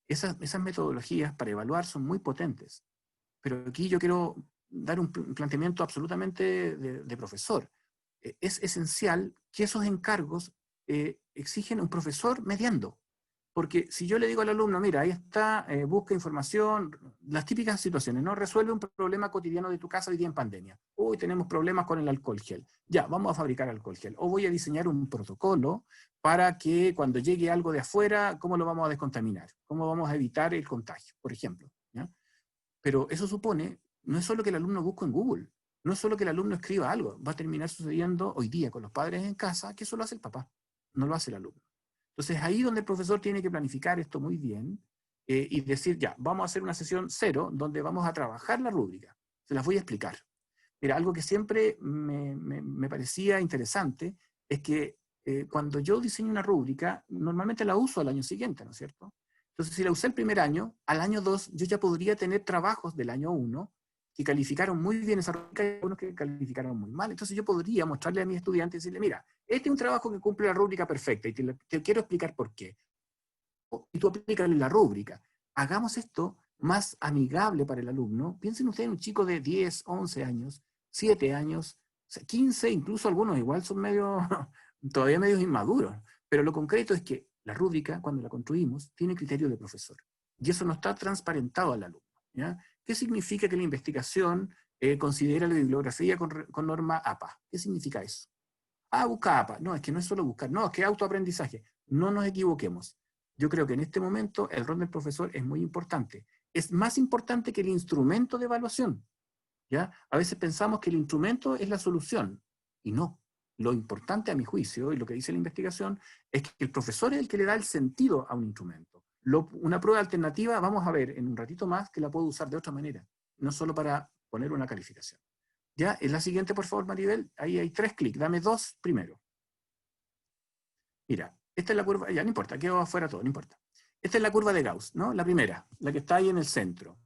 esas metodologías para evaluar son muy potentes. Pero aquí yo quiero dar un planteamiento absolutamente de profesor. es esencial que esos encargos exigen un profesor mediando. Porque si yo le digo al alumno, mira, ahí está, busca información, las típicas situaciones, ¿no? Resuelve un problema cotidiano de tu casa hoy día en pandemia. Uy, tenemos problemas con el alcohol gel. Ya, vamos a fabricar alcohol gel. O voy a diseñar un protocolo para que cuando llegue algo de afuera, ¿cómo lo vamos a descontaminar? ¿Cómo vamos a evitar el contagio, por ejemplo? ¿Ya? Pero eso supone, no es solo que el alumno busque en Google, no es solo que el alumno escriba algo, va a terminar sucediendo hoy día con los padres en casa, que eso lo hace el papá, no lo hace el alumno. Entonces ahí donde el profesor tiene que planificar esto muy bien y decir, ya, vamos a hacer una sesión 0 donde vamos a trabajar la rúbrica. Se las voy a explicar. Mira, algo que siempre me parecía interesante es que cuando yo diseño una rúbrica, normalmente la uso al año siguiente, ¿no es cierto? Entonces, si la usé el primer año, al año 2 yo ya podría tener trabajos del año 1 que calificaron muy bien esa rúbrica y algunos que calificaron muy mal. Entonces yo podría mostrarle a mis estudiantes y decirle, mira, este es un trabajo que cumple la rúbrica perfecta y te quiero explicar por qué. Y tú aplícale la rúbrica. Hagamos esto más amigable para el alumno. Piensen ustedes en un chico de 10, 11 años, 7 años, 15, incluso algunos igual son medio, todavía medios inmaduros. Pero lo concreto es que la rúbrica, cuando la construimos, tiene criterio de profesor. Y eso no está transparentado al alumno, ¿ya? ¿Qué significa que la investigación considera la bibliografía con norma APA? ¿Qué significa eso? Ah, busca APA. No, es que no es solo buscar. No, es que es autoaprendizaje. No nos equivoquemos. Yo creo que en este momento el rol del profesor es muy importante. Es más importante que el instrumento de evaluación, ¿ya? A veces pensamos que el instrumento es la solución, y no. Lo importante, a mi juicio, y lo que dice la investigación, es que el profesor es el que le da el sentido a un instrumento. Una prueba alternativa, vamos a ver en un ratito más, que la puedo usar de otra manera, no solo para poner una calificación. ¿Ya? En la siguiente, por favor, Maribel, ahí hay 3 clics, dame 2 primero. Mira, esta es la curva, ya no importa, quedo afuera todo, no importa. Esta es la curva de Gauss, ¿no? La primera, la que está ahí en el centro.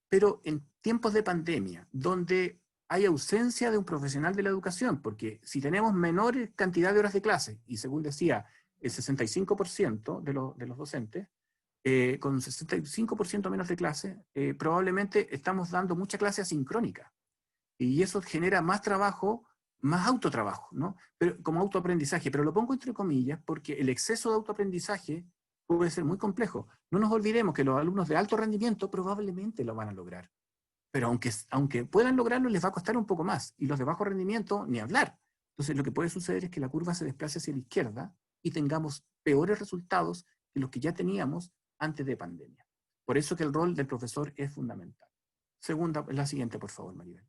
Pero en tiempos de pandemia, donde hay ausencia de un profesional de la educación, porque si tenemos menor cantidad de horas de clase, y según decía, el 65% de los docentes, con 65% menos de clase, probablemente estamos dando mucha clase asincrónica. Y eso genera más trabajo, más autotrabajo, ¿no? Pero, como autoaprendizaje, pero lo pongo entre comillas porque el exceso de autoaprendizaje puede ser muy complejo. No nos olvidemos que los alumnos de alto rendimiento probablemente lo van a lograr, pero aunque puedan lograrlo, les va a costar un poco más, y los de bajo rendimiento, ni hablar. Entonces lo que puede suceder es que la curva se desplace hacia la izquierda y tengamos peores resultados que los que ya teníamos antes de pandemia. Por eso que el rol del profesor es fundamental. Segunda, la siguiente, por favor, Maribel.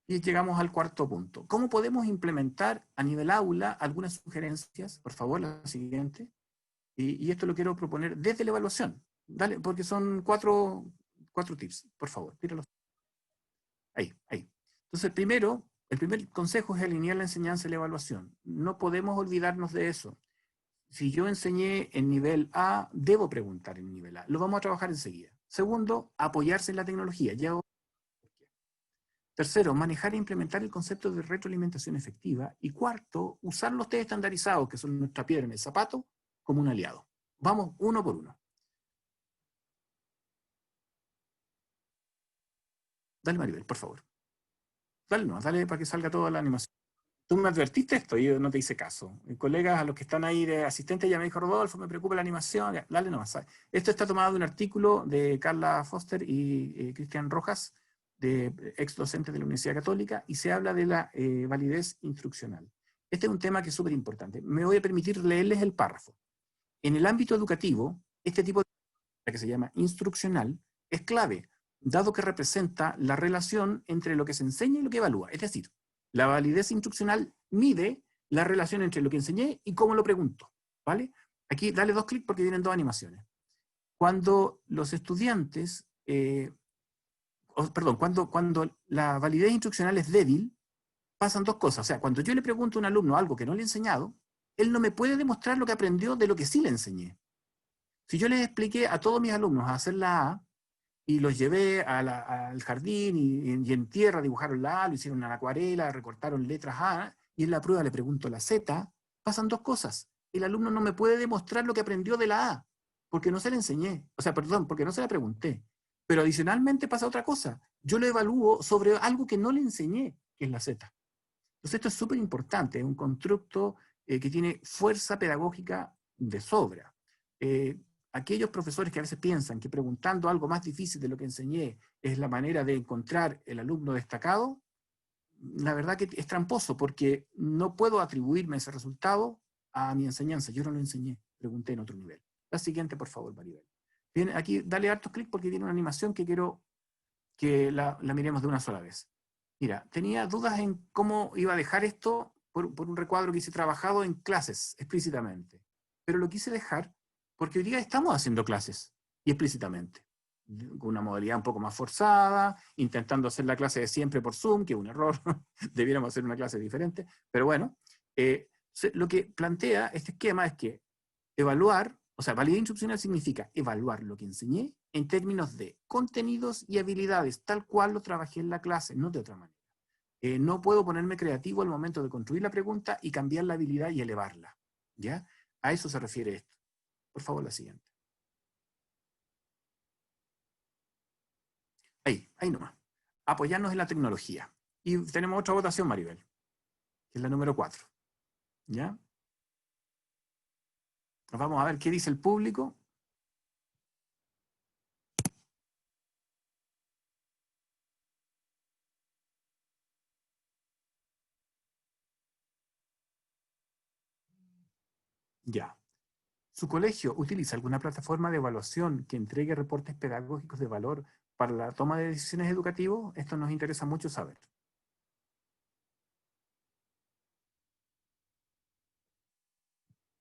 Y llegamos al cuarto punto. ¿Cómo podemos implementar a nivel aula algunas sugerencias? Por favor, la siguiente. Y esto lo quiero proponer desde la evaluación. Dale, porque son cuatro tips. Por favor, tíralos. Ahí. Entonces, el primer consejo es alinear la enseñanza y la evaluación. No podemos olvidarnos de eso. Si yo enseñé en nivel A, debo preguntar en nivel A. Lo vamos a trabajar enseguida. Segundo, apoyarse en la tecnología. Tercero, manejar e implementar el concepto de retroalimentación efectiva. Y cuarto, usar los test estandarizados, que son nuestra piedra en el zapato, como un aliado. Vamos uno por uno. Dale, Maribel, por favor. Dale para que salga toda la animación. Tú me advertiste esto y yo no te hice caso. Colegas, a los que están ahí de asistente, ya me dijo Rodolfo, me preocupa la animación. Ya, dale nomás. Esto está tomado de un artículo de Carla Foster y Cristian Rojas, de ex docentes de la Universidad Católica, y se habla de la validez instruccional. Este es un tema que es súper importante. Me voy a permitir leerles el párrafo. En el ámbito educativo, este tipo de que se llama instruccional es clave, dado que representa la relación entre lo que se enseña y lo que evalúa. Es decir, la validez instruccional mide la relación entre lo que enseñé y cómo lo pregunto, ¿vale? Aquí dale 2 clics porque vienen 2 animaciones. Cuando los estudiantes, cuando la validez instruccional es débil, pasan 2 cosas. O sea, cuando yo le pregunto a un alumno algo que no le he enseñado, él no me puede demostrar lo que aprendió de lo que sí le enseñé. Si yo les expliqué a todos mis alumnos a hacer la A, y los llevé al jardín y en tierra dibujaron la A, lo hicieron en acuarela, recortaron letras A, y en la prueba le pregunto la Z, pasan 2 cosas. El alumno no me puede demostrar lo que aprendió de la A, porque no se la enseñé. O sea, perdón, porque no se la pregunté. Pero adicionalmente pasa otra cosa. Yo lo evalúo sobre algo que no le enseñé. que es la Z. Entonces esto es súper importante, es un constructo que tiene fuerza pedagógica de sobra. Aquellos profesores que a veces piensan que preguntando algo más difícil de lo que enseñé es la manera de encontrar el alumno destacado, la verdad que es tramposo, porque no puedo atribuirme ese resultado a mi enseñanza. Yo no lo enseñé, pregunté en otro nivel. La siguiente, por favor, Maribel. Bien, aquí dale hartos clic porque tiene una animación que quiero que la miremos de una sola vez. Mira, tenía dudas en cómo iba a dejar esto por un recuadro que hice trabajado en clases, explícitamente. Pero lo quise dejar porque hoy día estamos haciendo clases, y explícitamente. Con una modalidad un poco más forzada, intentando hacer la clase de siempre por Zoom, que es un error, debiéramos hacer una clase diferente, pero bueno, lo que plantea este esquema es que evaluar, o sea, validez instruccional significa evaluar lo que enseñé en términos de contenidos y habilidades, tal cual lo trabajé en la clase, no de otra manera. No puedo ponerme creativo al momento de construir la pregunta y cambiar la habilidad y elevarla. ¿Ya? A eso se refiere esto. Por favor, la siguiente. Ahí nomás. Apoyarnos en la tecnología. Y tenemos otra votación, Maribel, que es la número 4. ¿Ya? Nos vamos a ver qué dice el público. Ya. ¿Su colegio utiliza alguna plataforma de evaluación que entregue reportes pedagógicos de valor para la toma de decisiones educativas? Esto nos interesa mucho saber.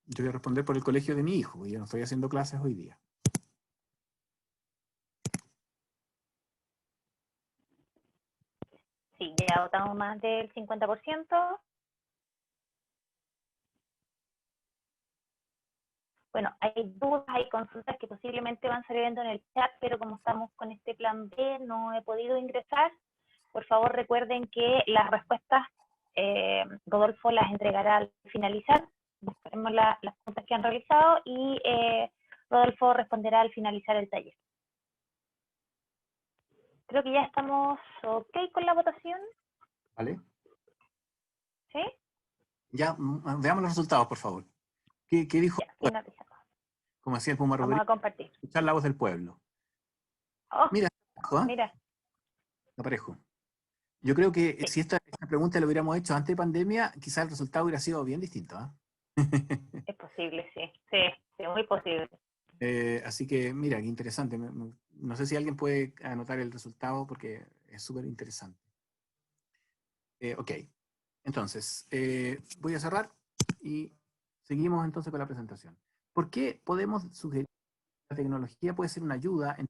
Yo voy a responder por el colegio de mi hijo, y yo no estoy haciendo clases hoy día. Sí, ya votamos más del 50%. Bueno, hay dudas, hay consultas que posiblemente van saliendo en el chat, pero como estamos con este plan B, no he podido ingresar. Por favor, recuerden que las respuestas Rodolfo las entregará al finalizar. Buscaremos las preguntas que han realizado y Rodolfo responderá al finalizar el taller. Creo que ya estamos ok con la votación. ¿Vale? ¿Sí? Ya, veamos los resultados, por favor. ¿Qué dijo? Ya, Como decía el Puma vamos Rodríguez, a compartir. escuchar la voz del pueblo. Oh, Mira, mira. Parejo. Yo creo que Sí. si esta pregunta la hubiéramos hecho antes de pandemia, quizás el resultado hubiera sido bien distinto. Es posible, sí. Sí, muy posible. Así que, mira, qué interesante. No sé si alguien puede anotar el resultado porque es súper interesante. Ok, entonces, voy a cerrar y seguimos entonces con la presentación. ¿Por qué podemos sugerir que la tecnología puede ser una ayuda en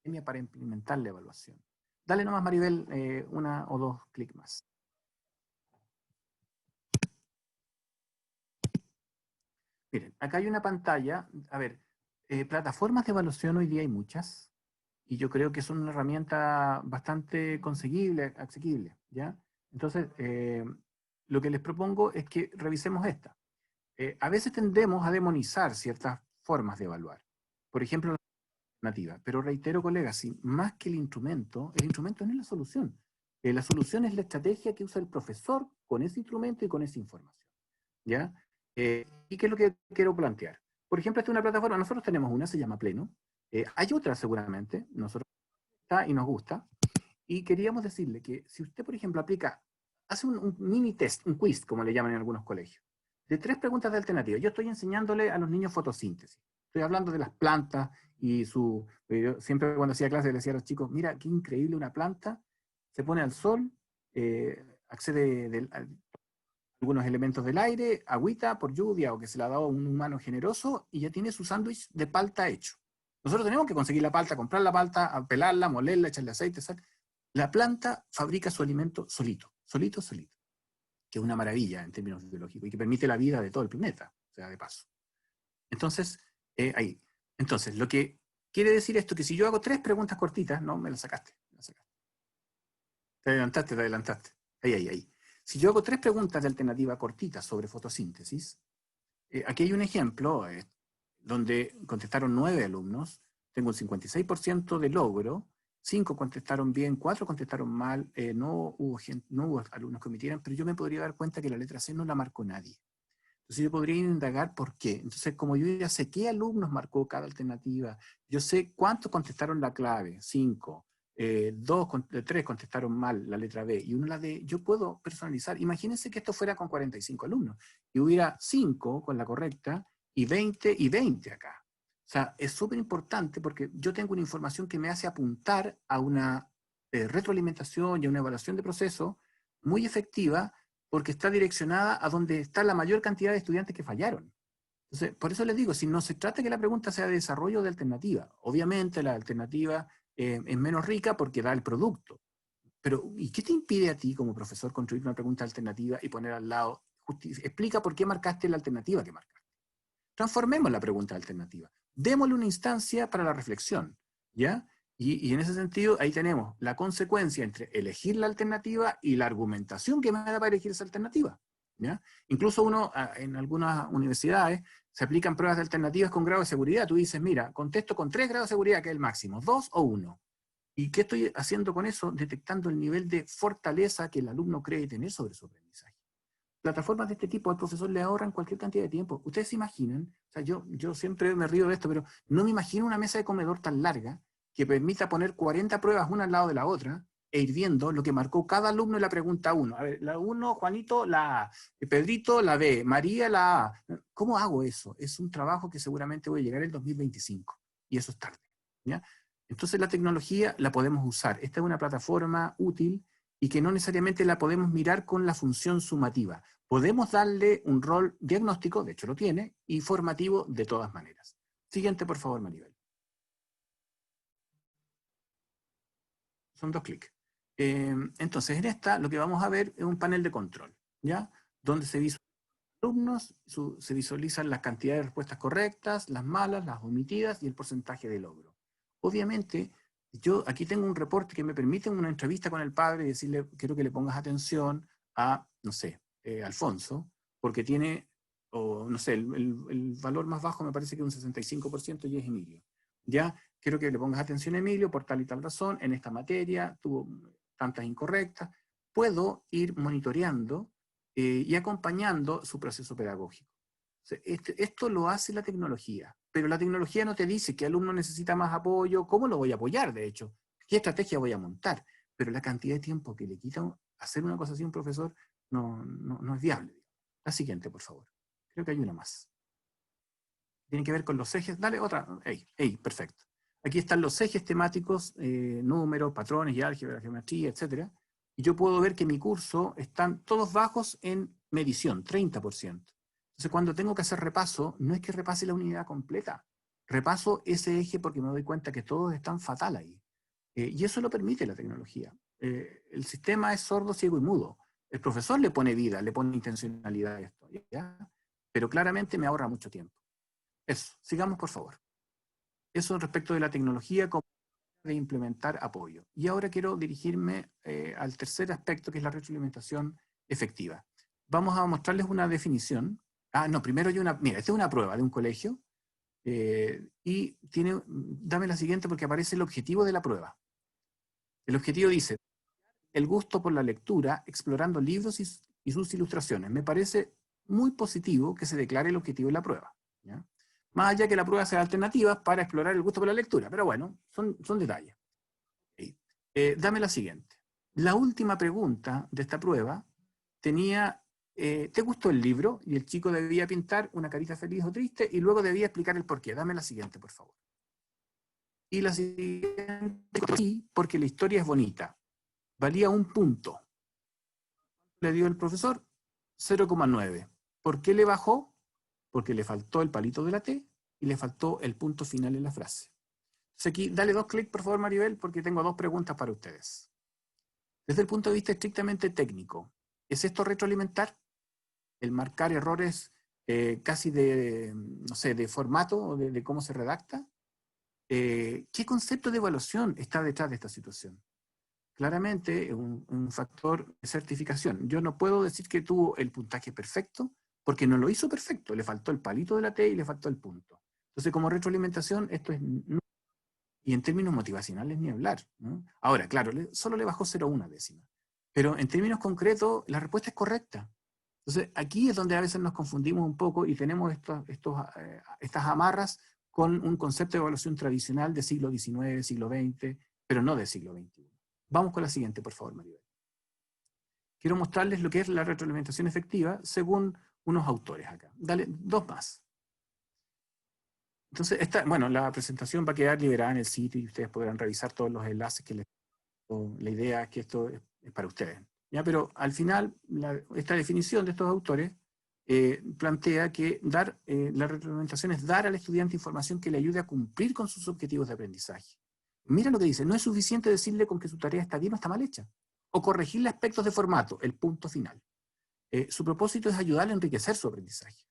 pandemia para implementar la evaluación? Dale nomás, Maribel, una o dos clics más. Miren, acá hay una pantalla. A ver, plataformas de evaluación hoy día hay muchas, y yo creo que son una herramienta bastante conseguible, asequible, ¿ya? Entonces, lo que les propongo es que revisemos esta. A veces tendemos a demonizar ciertas formas de evaluar. Por ejemplo, la alternativa. Pero reitero, colegas, si más que el instrumento no es la solución. La solución es la estrategia que usa el profesor con ese instrumento y con esa información. ¿Ya? ¿Y qué es lo que quiero plantear? Por ejemplo, esta es una plataforma, nosotros tenemos una, se llama Pleno. Hay otra seguramente, nosotros está y nos gusta. Y queríamos decirle que si usted, por ejemplo, aplica, hace un mini test, un quiz, como le llaman en algunos colegios, de 3 preguntas de alternativa. Yo estoy enseñándole a los niños fotosíntesis. Estoy hablando de las plantas y su... Yo siempre cuando hacía clase le decía a los chicos, mira, qué increíble una planta, se pone al sol, accede a algunos elementos del aire, agüita por lluvia o que se le ha dado a un humano generoso y ya tiene su sándwich de palta hecho. Nosotros tenemos que conseguir la palta, comprar la palta, pelarla, molerla, echarle aceite, sal. La planta fabrica su alimento solito, que es una maravilla en términos biológicos y que permite la vida de todo el planeta, o sea, de paso. Entonces, ahí. Entonces, lo que quiere decir esto, que si yo hago 3 preguntas cortitas, no, me la sacaste. Te adelantaste. Ahí. Si yo hago 3 preguntas de alternativa cortitas sobre fotosíntesis, aquí hay un ejemplo donde contestaron 9 alumnos, tengo un 56% de logro, 5 contestaron bien, 4 contestaron mal, no hubo alumnos que omitieran, pero yo me podría dar cuenta que la letra C no la marcó nadie. Entonces yo podría indagar por qué. Entonces, como yo ya sé qué alumnos marcó cada alternativa, yo sé cuántos contestaron la clave, 5, 3 contestaron mal la letra B y uno la D, yo puedo personalizar. Imagínense que esto fuera con 45 alumnos y hubiera 5 con la correcta y 20 acá. O sea, es súper importante porque yo tengo una información que me hace apuntar a una retroalimentación y a una evaluación de proceso muy efectiva, porque está direccionada a donde está la mayor cantidad de estudiantes que fallaron. Entonces, por eso les digo, si no se trata que la pregunta sea de desarrollo de alternativa, obviamente la alternativa es menos rica porque da el producto. Pero, ¿y qué te impide a ti como profesor construir una pregunta alternativa y poner al lado, explica por qué marcaste la alternativa que marcaste? Transformemos la pregunta alternativa. Démosle una instancia para la reflexión, ¿ya? Y en ese sentido, ahí tenemos la consecuencia entre elegir la alternativa y la argumentación que me da para elegir esa alternativa, ¿ya? Incluso uno, en algunas universidades, se aplican pruebas de alternativas con grado de seguridad. Tú dices, mira, contesto con 3 grados de seguridad, que es el máximo, 2 o 1. ¿Y qué estoy haciendo con eso? Detectando el nivel de fortaleza que el alumno cree tener sobre su aprendizaje. Plataformas de este tipo al profesor le ahorran cualquier cantidad de tiempo. Ustedes se imaginan, o sea, yo siempre me río de esto, pero no me imagino una mesa de comedor tan larga que permita poner 40 pruebas una al lado de la otra e ir viendo lo que marcó cada alumno en la pregunta 1. A ver, la 1, Juanito, la A, Pedrito, la B, María, la A. ¿Cómo hago eso? Es un trabajo que seguramente voy a llegar en el 2025, y eso es tarde, ¿ya? Entonces la tecnología la podemos usar. Esta es una plataforma útil y que no necesariamente la podemos mirar con la función sumativa. Podemos darle un rol diagnóstico, de hecho lo tiene, y formativo de todas maneras. Siguiente, por favor, Maribel. Son 2 clics. Entonces, en esta lo que vamos a ver es un panel de control, ¿ya? Donde se visualizan los alumnos, se visualizan las cantidades de respuestas correctas, las malas, las omitidas y el porcentaje de logro. Obviamente, yo aquí tengo un reporte que me permite una entrevista con el padre y decirle, quiero que le pongas atención a, no sé, Alfonso, porque tiene, o no sé, el valor más bajo me parece que un 65% y es Emilio. ¿Ya? Quiero que le pongas atención a Emilio por tal y tal razón, en esta materia, tuvo tantas incorrectas. Puedo ir monitoreando y acompañando su proceso pedagógico. O sea, esto lo hace la tecnología, pero la tecnología no te dice qué alumno necesita más apoyo, cómo lo voy a apoyar, de hecho, qué estrategia voy a montar, pero la cantidad de tiempo que le quita hacer una cosa así a un profesor no es viable. La siguiente, por favor. Creo que hay una más. Tiene que ver con los ejes. Dale otra. Perfecto. Aquí están los ejes temáticos, números, patrones y álgebra, geometría, etc. Y yo puedo ver que mi curso están todos bajos en medición, 30%. Entonces, cuando tengo que hacer repaso, no es que repase la unidad completa. Repaso ese eje porque me doy cuenta que todos están fatal ahí. Y eso lo permite la tecnología. El sistema es sordo, ciego y mudo. El profesor le pone vida, le pone intencionalidad a esto, ¿ya? Pero claramente me ahorra mucho tiempo. Eso, sigamos por favor. Eso respecto de la tecnología como de implementar apoyo. Y ahora quiero dirigirme al tercer aspecto, que es la retroalimentación efectiva. Vamos a mostrarles una definición. Primero hay una, mira, esta es una prueba de un colegio, y tiene, dame la siguiente porque aparece el objetivo de la prueba. El objetivo dice, el gusto por la lectura, explorando libros y sus ilustraciones. Me parece muy positivo que se declare el objetivo de la prueba, ¿ya? Más allá que la prueba sea alternativas para explorar el gusto por la lectura, pero bueno, son detalles. Dame la siguiente. La última pregunta de esta prueba tenía, ¿te gustó el libro? Y el chico debía pintar una carita feliz o triste y luego debía explicar el porqué. Dame la siguiente, por favor. Y la siguiente, sí, porque la historia es bonita. Valía 1 punto. Le dio el profesor 0,9. ¿Por qué le bajó? Porque le faltó el palito de la T y le faltó el punto final en la frase. Entonces aquí, dale 2 clics, por favor, Maribel, porque tengo 2 preguntas para ustedes. Desde el punto de vista estrictamente técnico, ¿es esto retroalimentar? El marcar errores casi de, no sé, de formato o de cómo se redacta. ¿Qué concepto de evaluación está detrás de esta situación? Claramente un factor de certificación. Yo no puedo decir que tuvo el puntaje perfecto, porque no lo hizo perfecto, le faltó el palito de la T y le faltó el punto. Entonces, como retroalimentación, esto es Y en términos motivacionales ni hablar, ¿no? Ahora, claro, solo le bajó 0,1 décima. Pero en términos concretos, la respuesta es correcta. Entonces, aquí es donde a veces nos confundimos un poco y tenemos estas amarras con un concepto de evaluación tradicional de siglo XIX, siglo XX, pero no del siglo XXI. Vamos con la siguiente, por favor, Maribel. Quiero mostrarles lo que es la retroalimentación efectiva según unos autores acá. Dale, dos más. Entonces, la presentación va a quedar liberada en el sitio y ustedes podrán revisar todos los enlaces que les... La idea es que esto es para ustedes. ¿Ya? Pero al final, esta definición de estos autores plantea que la retroalimentación es dar al estudiante información que le ayude a cumplir con sus objetivos de aprendizaje. Mira lo que dice, no es suficiente decirle con que su tarea está bien o está mal hecha, o corregirle aspectos de formato, el punto final. Su propósito es ayudarle a enriquecer su aprendizaje.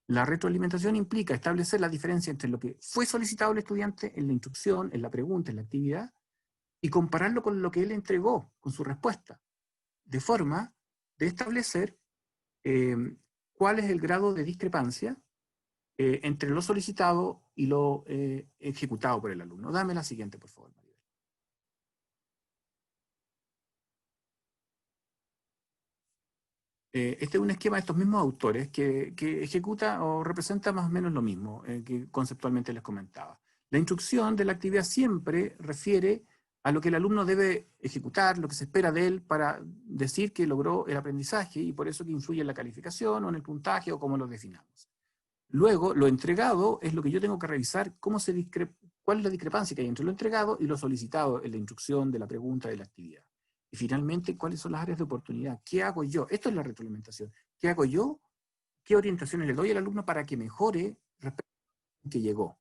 La retroalimentación implica establecer la diferencia entre lo que fue solicitado al estudiante en la instrucción, en la pregunta, en la actividad, y compararlo con lo que él entregó, con su respuesta, de forma de establecer cuál es el grado de discrepancia entre lo solicitado y lo ejecutado por el alumno. Dame la siguiente, por favor, Maribel. Este es un esquema de estos mismos autores que ejecuta o representa más o menos lo mismo que conceptualmente les comentaba. La instrucción de la actividad siempre refiere a lo que el alumno debe ejecutar, lo que se espera de él para decir que logró el aprendizaje y por eso que influye en la calificación o en el puntaje o cómo lo definamos. Luego, lo entregado es lo que yo tengo que revisar cuál es la discrepancia que hay entre lo entregado y lo solicitado en la instrucción, de la pregunta, de la actividad. Y finalmente, ¿cuáles son las áreas de oportunidad? ¿Qué hago yo? Esto es la retroalimentación. ¿Qué hago yo? ¿Qué orientaciones le doy al alumno para que mejore respecto a lo que llegó?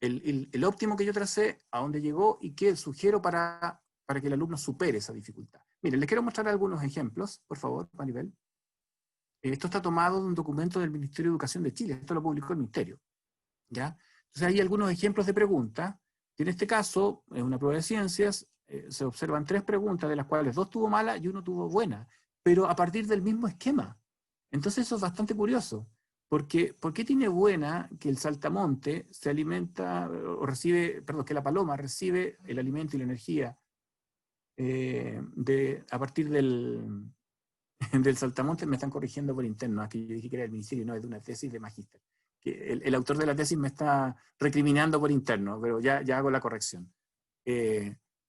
El óptimo que yo tracé, a dónde llegó y qué sugiero para que el alumno supere esa dificultad. Miren, les quiero mostrar algunos ejemplos, por favor, Maribel. Esto está tomado de un documento del Ministerio de Educación de Chile. Esto lo publicó el Ministerio. ¿Ya? Entonces hay algunos ejemplos de preguntas. En este caso, en una prueba de ciencias, se observan 3 preguntas, de las cuales 2 tuvo mala y 1 tuvo buena, pero a partir del mismo esquema. Entonces eso es bastante curioso, porque ¿por qué tiene buena que el saltamonte se alimenta, o recibe, perdón, que la paloma recibe el alimento y la energía a partir del saltamonte? Me están corrigiendo por interno, aquí yo dije que era del ministerio, no, es de una tesis de magíster. Que el autor de la tesis me está recriminando por interno, pero ya hago la corrección.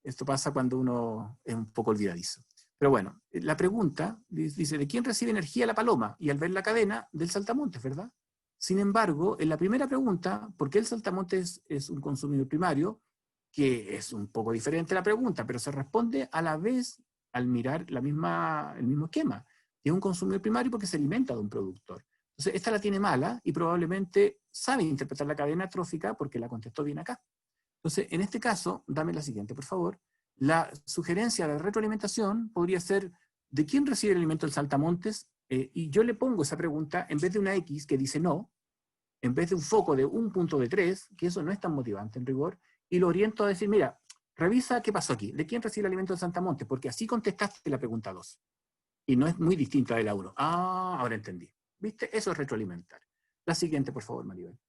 Esto pasa cuando uno es un poco olvidadizo. Pero bueno, la pregunta dice, ¿de quién recibe energía la paloma? Y al ver la cadena, del saltamontes, ¿verdad? Sin embargo, en la primera pregunta, ¿por qué el saltamontes es un consumidor primario? Que es un poco diferente la pregunta, pero se responde a la vez al mirar el mismo esquema. Es un consumidor primario porque se alimenta de un productor. Entonces, esta la tiene mala y probablemente sabe interpretar la cadena trófica porque la contestó bien acá. Entonces, en este caso, dame la siguiente, por favor. La sugerencia de retroalimentación podría ser, ¿de quién recibe el alimento el saltamontes? Y yo le pongo esa pregunta en vez de una X que dice no, en vez de un foco de un punto de 3, que eso no es tan motivante en rigor, y lo oriento a decir, mira, revisa qué pasó aquí, ¿de quién recibe el alimento del saltamontes? Porque así contestaste la pregunta 2. Y no es muy distinta de la 1. Ah, ahora entendí. ¿Viste? Eso es retroalimentar. La siguiente, por favor, Maribel.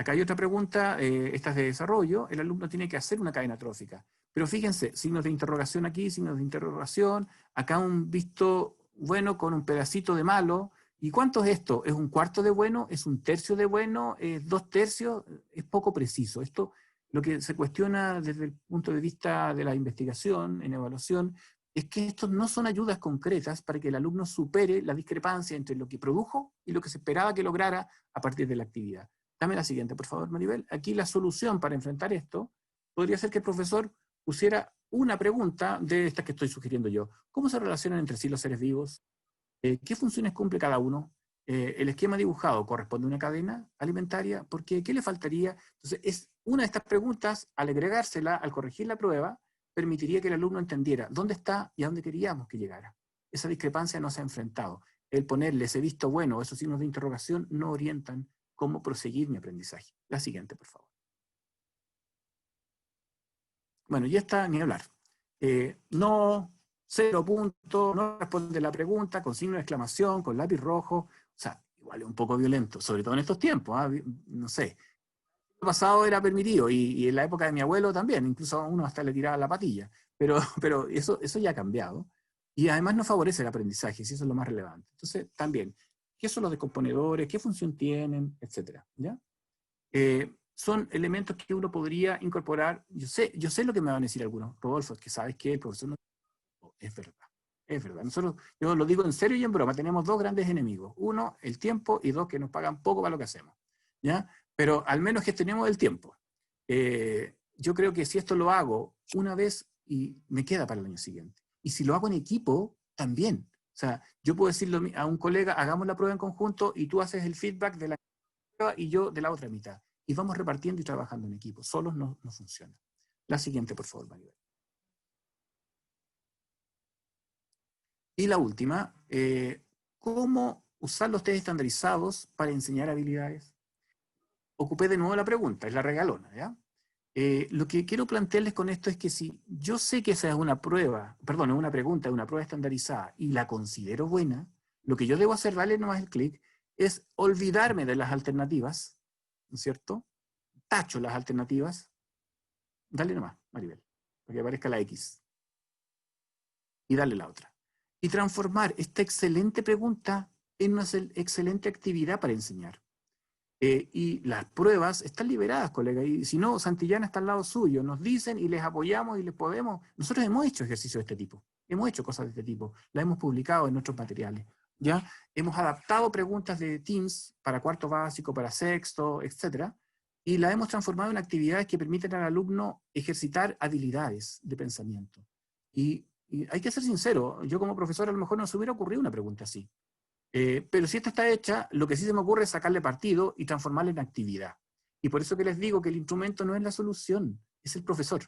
Acá hay otra pregunta, esta es de desarrollo. El alumno tiene que hacer una cadena trófica. Pero fíjense, signos de interrogación aquí, signos de interrogación. Acá un visto bueno con un pedacito de malo. ¿Y cuánto es esto? ¿Es un cuarto de bueno? ¿Es un tercio de bueno? ¿Es 2/3? Es poco preciso. Esto, lo que se cuestiona desde el punto de vista de la investigación, en evaluación, es que estos no son ayudas concretas para que el alumno supere la discrepancia entre lo que produjo y lo que se esperaba que lograra a partir de la actividad. Dame la siguiente, por favor, Maribel. Aquí la solución para enfrentar esto podría ser que el profesor pusiera una pregunta de estas que estoy sugiriendo yo. ¿Cómo se relacionan entre sí los seres vivos? ¿Qué funciones cumple cada uno? El esquema dibujado corresponde a una cadena alimentaria. ¿Por qué? ¿Qué le faltaría? Entonces, es una de estas preguntas, al agregársela, al corregir la prueba, permitiría que el alumno entendiera dónde está y a dónde queríamos que llegara. Esa discrepancia no se ha enfrentado. El ponerle ese visto bueno o esos signos de interrogación no orientan cómo proseguir mi aprendizaje. La siguiente, por favor. Bueno, ya está, ni hablar. No, 0 puntos, no responde la pregunta, con signo de exclamación, con lápiz rojo. O sea, igual es un poco violento, sobre todo en estos tiempos, no sé. pasado era permitido, y en la época de mi abuelo también, incluso a uno hasta le tiraba la patilla, pero eso ya ha cambiado, y además no favorece el aprendizaje, si eso es lo más relevante. Entonces, también, ¿qué son los descomponedores? ¿Qué función tienen? Etcétera, ¿ya? Son elementos que uno podría incorporar. Yo sé lo que me van a decir algunos, Rodolfo, es que sabes que el profesor no... Es verdad, es verdad. Nosotros, yo lo digo en serio y en broma, tenemos dos grandes enemigos. Uno, el tiempo, y dos, que nos pagan poco para lo que hacemos, ¿ya? Pero al menos gestionemos el tiempo. Yo creo que si esto lo hago una vez y me queda para el año siguiente. Y si lo hago en equipo, también. O sea, yo puedo decirle a un colega, hagamos la prueba en conjunto y tú haces el feedback de la prueba y yo de la otra mitad. Y vamos repartiendo y trabajando en equipo. Solos no funciona. La siguiente, por favor, Maribel. Y la última, ¿cómo usar los test estandarizados para enseñar habilidades? Ocupé de nuevo la pregunta, es la regalona, ¿ya? Lo que quiero plantearles con esto es que si yo sé que esa es una prueba, perdón, es una pregunta, es una prueba estandarizada y la considero buena, lo que yo debo hacer, darle nomás el clic, es olvidarme de las alternativas, ¿no es cierto? Tacho las alternativas, dale nomás, Maribel, para que aparezca la X, y dale la otra. Y transformar esta excelente pregunta en una excelente actividad para enseñar. Y las pruebas están liberadas, colega, y si no, Santillana está al lado suyo, nos dicen y les apoyamos y les podemos. Nosotros hemos hecho ejercicios de este tipo, hemos hecho cosas de este tipo, las hemos publicado en nuestros materiales, ¿ya? Hemos adaptado preguntas de Teams para cuarto básico, para sexto, etcétera, y las hemos transformado en actividades que permiten al alumno ejercitar habilidades de pensamiento. Y hay que ser sincero, yo como profesor a lo mejor no se hubiera ocurrido una pregunta así. Pero si esta está hecha, lo que sí se me ocurre es sacarle partido y transformarla en actividad. Y por eso que les digo que el instrumento no es la solución, es el profesor.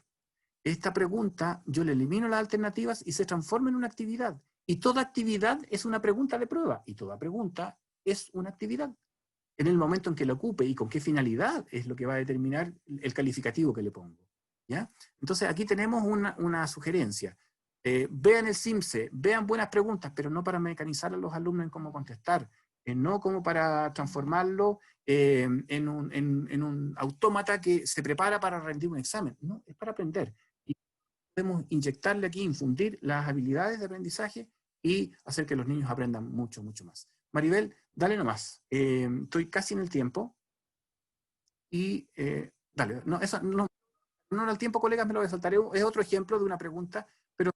Esta pregunta, yo le elimino las alternativas y se transforma en una actividad. Y toda actividad es una pregunta de prueba. Y toda pregunta es una actividad. En el momento en que la ocupe y con qué finalidad es lo que va a determinar el calificativo que le pongo, ¿ya? Entonces aquí tenemos una sugerencia. Vean el CIMSE, vean buenas preguntas, pero no para mecanizar a los alumnos en cómo contestar, no como para transformarlo en un autómata que se prepara para rendir un examen. No, es para aprender. Y podemos inyectarle aquí, infundir las habilidades de aprendizaje y hacer que los niños aprendan mucho, mucho más. Maribel, dale nomás. Estoy casi en el tiempo. Y dale, no, eso no al tiempo, colegas, me lo voy a saltar. Es otro ejemplo de una pregunta, pero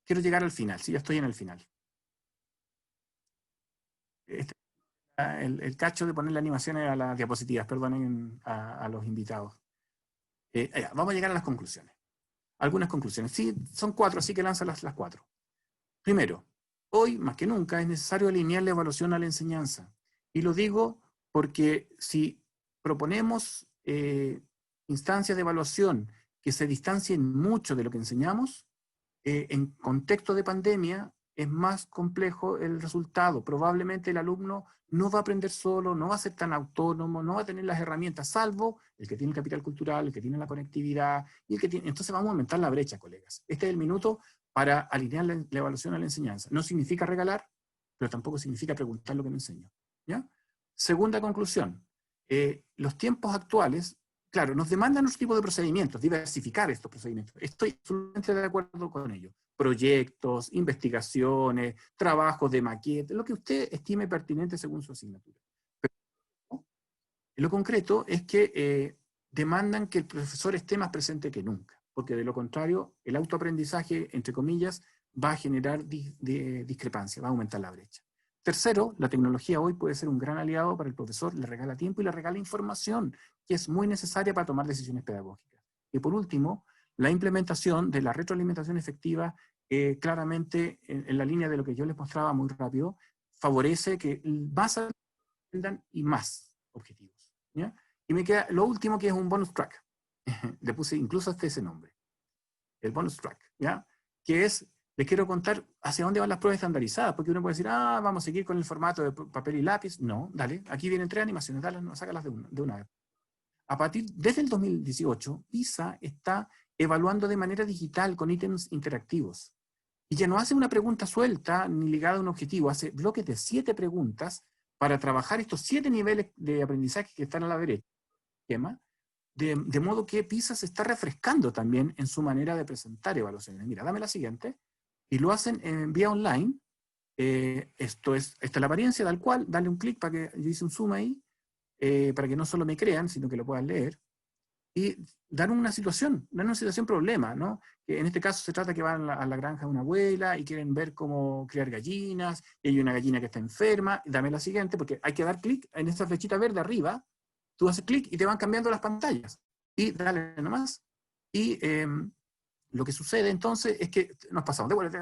quiero llegar al final, sí, ya estoy en el final. Este, el cacho de ponerle animaciones a las diapositivas, perdonen a los invitados. Vamos a llegar a las conclusiones. Algunas conclusiones. Sí, son 4, así que lanza las 4. Primero, hoy más que nunca es necesario alinear la evaluación a la enseñanza. Y lo digo porque si proponemos instancias de evaluación que se distancien mucho de lo que enseñamos, en contexto de pandemia es más complejo el resultado. Probablemente el alumno no va a aprender solo, no va a ser tan autónomo, no va a tener las herramientas, salvo el que tiene el capital cultural, el que tiene la conectividad, y el que tiene... Entonces vamos a aumentar la brecha, colegas. Este es el minuto para alinear la evaluación a la enseñanza. No significa regalar, pero tampoco significa preguntar lo que me enseño, ¿ya? Segunda conclusión. Los tiempos actuales, claro, nos demandan otro tipo de procedimientos, diversificar estos procedimientos. Estoy absolutamente de acuerdo con ello. Proyectos, investigaciones, trabajos de maqueta, lo que usted estime pertinente según su asignatura. Pero lo concreto es que demandan que el profesor esté más presente que nunca, porque de lo contrario, el autoaprendizaje, entre comillas, va a generar discrepancia, va a aumentar la brecha. Tercero, la tecnología hoy puede ser un gran aliado para el profesor, le regala tiempo y le regala información, que es muy necesaria para tomar decisiones pedagógicas. Y por último, la implementación de la retroalimentación efectiva, claramente en la línea de lo que yo les mostraba muy rápido, favorece que más aprendan y más objetivos, ¿ya? Y me queda lo último, que es un bonus track. Le puse incluso hasta ese nombre. El bonus track, ¿ya? Que es, les quiero contar hacia dónde van las pruebas estandarizadas, porque uno puede decir, vamos a seguir con el formato de papel y lápiz. No, dale, aquí vienen 3 animaciones, dale, no, sácalas de una vez. Desde el 2018, PISA está evaluando de manera digital con ítems interactivos. Y ya no hace una pregunta suelta ni ligada a un objetivo, hace bloques de 7 preguntas para trabajar estos 7 niveles de aprendizaje que están a la derecha. esquema, de modo que PISA se está refrescando también en su manera de presentar evaluaciones. Mira, dame la siguiente, y lo hacen en vía online. Esta es la apariencia tal cual, dale un clic para que yo hice un zoom ahí, para que no solo me crean, sino que lo puedan leer, y dan una situación problema, ¿no? Que en este caso se trata que van a la granja de una abuela y quieren ver cómo criar gallinas, y hay una gallina que está enferma, y dame la siguiente, porque hay que dar clic en esa flechita verde arriba, tú haces clic y te van cambiando las pantallas, y dale nomás, y lo que sucede entonces es que nos pasamos, devuélvete,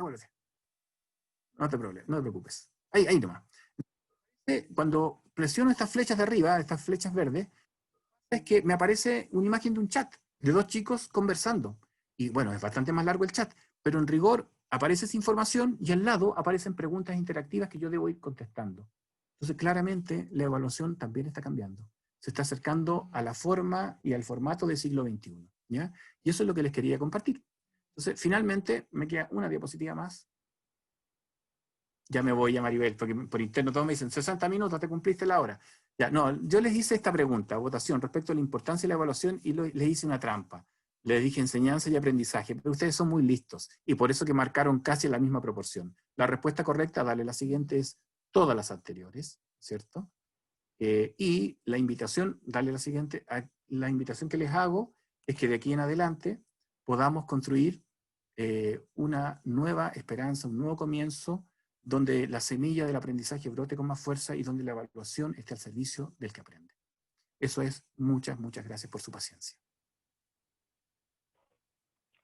no te preocupes, ahí nomás. Cuando presiono estas flechas de arriba, estas flechas verdes, es que me aparece una imagen de un chat de dos chicos conversando. Y bueno, es bastante más largo el chat, pero en rigor aparece esa información y al lado aparecen preguntas interactivas que yo debo ir contestando. Entonces, claramente, la evaluación también está cambiando. Se está acercando a la forma y al formato del siglo XXI. ¿Ya? Y eso es lo que les quería compartir. Entonces, finalmente, me queda una diapositiva más. Ya me voy a Maribel, porque por interno todos me dicen, 60 minutos, te cumpliste la hora. Ya, no, yo les hice esta pregunta, votación, respecto a la importancia de la evaluación, y les hice una trampa. Les dije enseñanza y aprendizaje, pero ustedes son muy listos, y por eso que marcaron casi la misma proporción. La respuesta correcta, dale la siguiente, es todas las anteriores, ¿cierto? Y la invitación, dale la siguiente, la invitación que les hago es que de aquí en adelante podamos construir una nueva esperanza, un nuevo comienzo, donde la semilla del aprendizaje brote con más fuerza y donde la evaluación esté al servicio del que aprende. Eso es. Muchas gracias por su paciencia.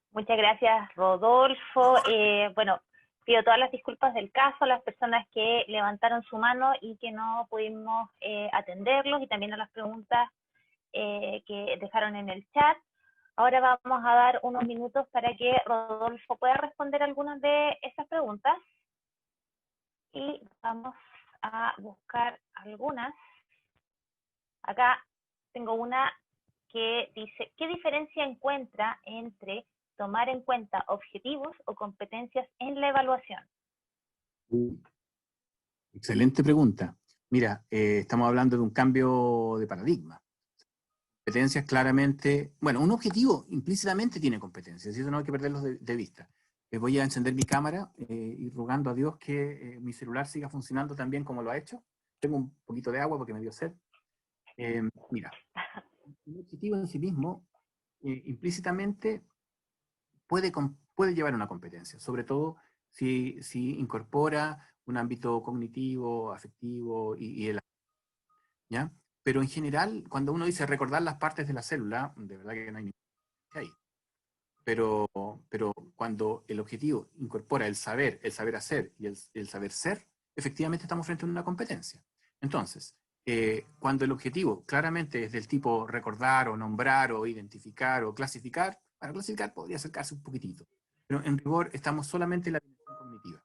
Muchas gracias, Rodolfo. Bueno, pido todas las disculpas del caso a las personas que levantaron su mano y que no pudimos atenderlos, y también a las preguntas que dejaron en el chat. Ahora vamos a dar unos minutos para que Rodolfo pueda responder algunas de esas preguntas, y vamos a buscar algunas. Acá tengo una que dice, ¿qué diferencia encuentra entre tomar en cuenta objetivos o competencias en la evaluación? Excelente pregunta. Mira, estamos hablando de un cambio de paradigma. Competencias claramente, bueno, un objetivo implícitamente tiene competencias, y eso no hay que perderlos de vista. Voy a encender mi cámara y rogando a Dios que mi celular siga funcionando tan bien como lo ha hecho. Tengo un poquito de agua porque me dio sed. Mira, un objetivo en sí mismo implícitamente puede llevar una competencia, sobre todo si incorpora un ámbito cognitivo, afectivo y el, ¿ya? Pero en general, cuando uno dice recordar las partes de la célula, de verdad que no hay ningún ahí. Pero cuando el objetivo incorpora el saber hacer y el saber ser, efectivamente estamos frente a una competencia. Entonces, cuando el objetivo claramente es del tipo recordar o nombrar o identificar o clasificar, para clasificar podría acercarse un poquitito. Pero en rigor estamos solamente en la dimensión cognitiva.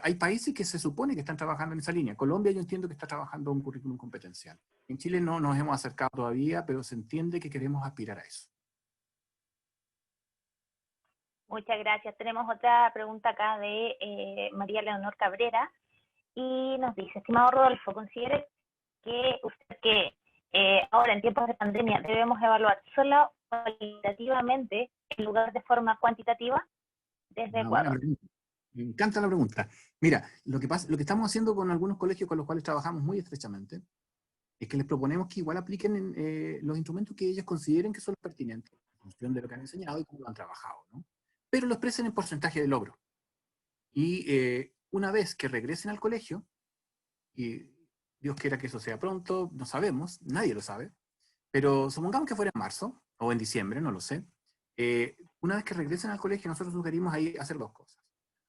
Hay países que se supone que están trabajando en esa línea. Colombia yo entiendo que está trabajando un currículum competencial. En Chile no nos hemos acercado todavía, pero se entiende que queremos aspirar a eso. Muchas gracias. Tenemos otra pregunta acá de María Leonor Cabrera, y nos dice, estimado Rodolfo, ¿considere que usted que ahora en tiempos de pandemia debemos evaluar solo cualitativamente en lugar de forma cuantitativa? Desde Buena Ecuador. pregunta. Me encanta la pregunta. Mira, lo que estamos haciendo con algunos colegios con los cuales trabajamos muy estrechamente es que les proponemos que igual apliquen los instrumentos que ellos consideren que son pertinentes en función de lo que han enseñado y cómo lo han trabajado, ¿no? Pero lo expresen en porcentaje de logro. Y una vez que regresen al colegio, y Dios quiera que eso sea pronto, no sabemos, nadie lo sabe, pero supongamos que fuera en marzo o en diciembre, no lo sé. Una vez que regresen al colegio, nosotros sugerimos ahí hacer dos cosas.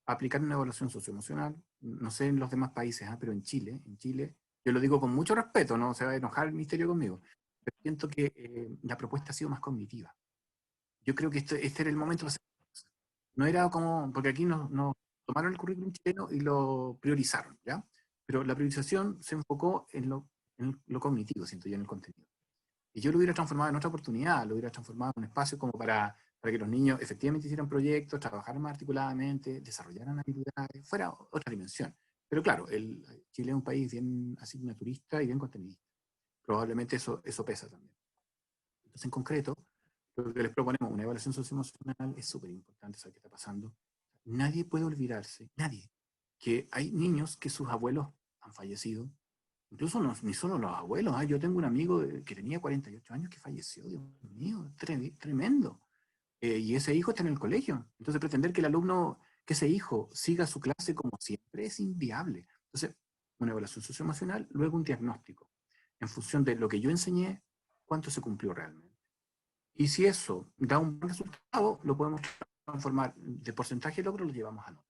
Aplicar una evaluación socioemocional, no sé en los demás países, pero en Chile, yo lo digo con mucho respeto, no se va a enojar el ministerio conmigo, pero siento que la propuesta ha sido más cognitiva. Yo creo que este era el momento de hacer. No era como, porque aquí nos tomaron el currículum chileno y lo priorizaron, ¿ya? Pero la priorización se enfocó en lo cognitivo, siento yo, en el contenido. Y yo lo hubiera transformado en otra oportunidad, lo hubiera transformado en un espacio como para que los niños efectivamente hicieran proyectos, trabajaran más articuladamente, desarrollaran habilidades, fuera otra dimensión. Pero claro, Chile es un país bien asignaturista y bien contenidista. Probablemente eso pesa también. Entonces, en concreto, lo que les proponemos, una evaluación socioemocional, es súper importante saber qué está pasando. Nadie puede olvidarse, nadie, que hay niños que sus abuelos han fallecido. Incluso no, ni solo los abuelos. Yo tengo un amigo que tenía 48 años que falleció, Dios mío, tremendo. Y ese hijo está en el colegio. Entonces pretender que el alumno, que ese hijo siga su clase como siempre es inviable. Entonces, una evaluación socioemocional, luego un diagnóstico. En función de lo que yo enseñé, cuánto se cumplió realmente. Y si eso da un buen resultado, lo podemos transformar de porcentaje de logro, lo llevamos a nota.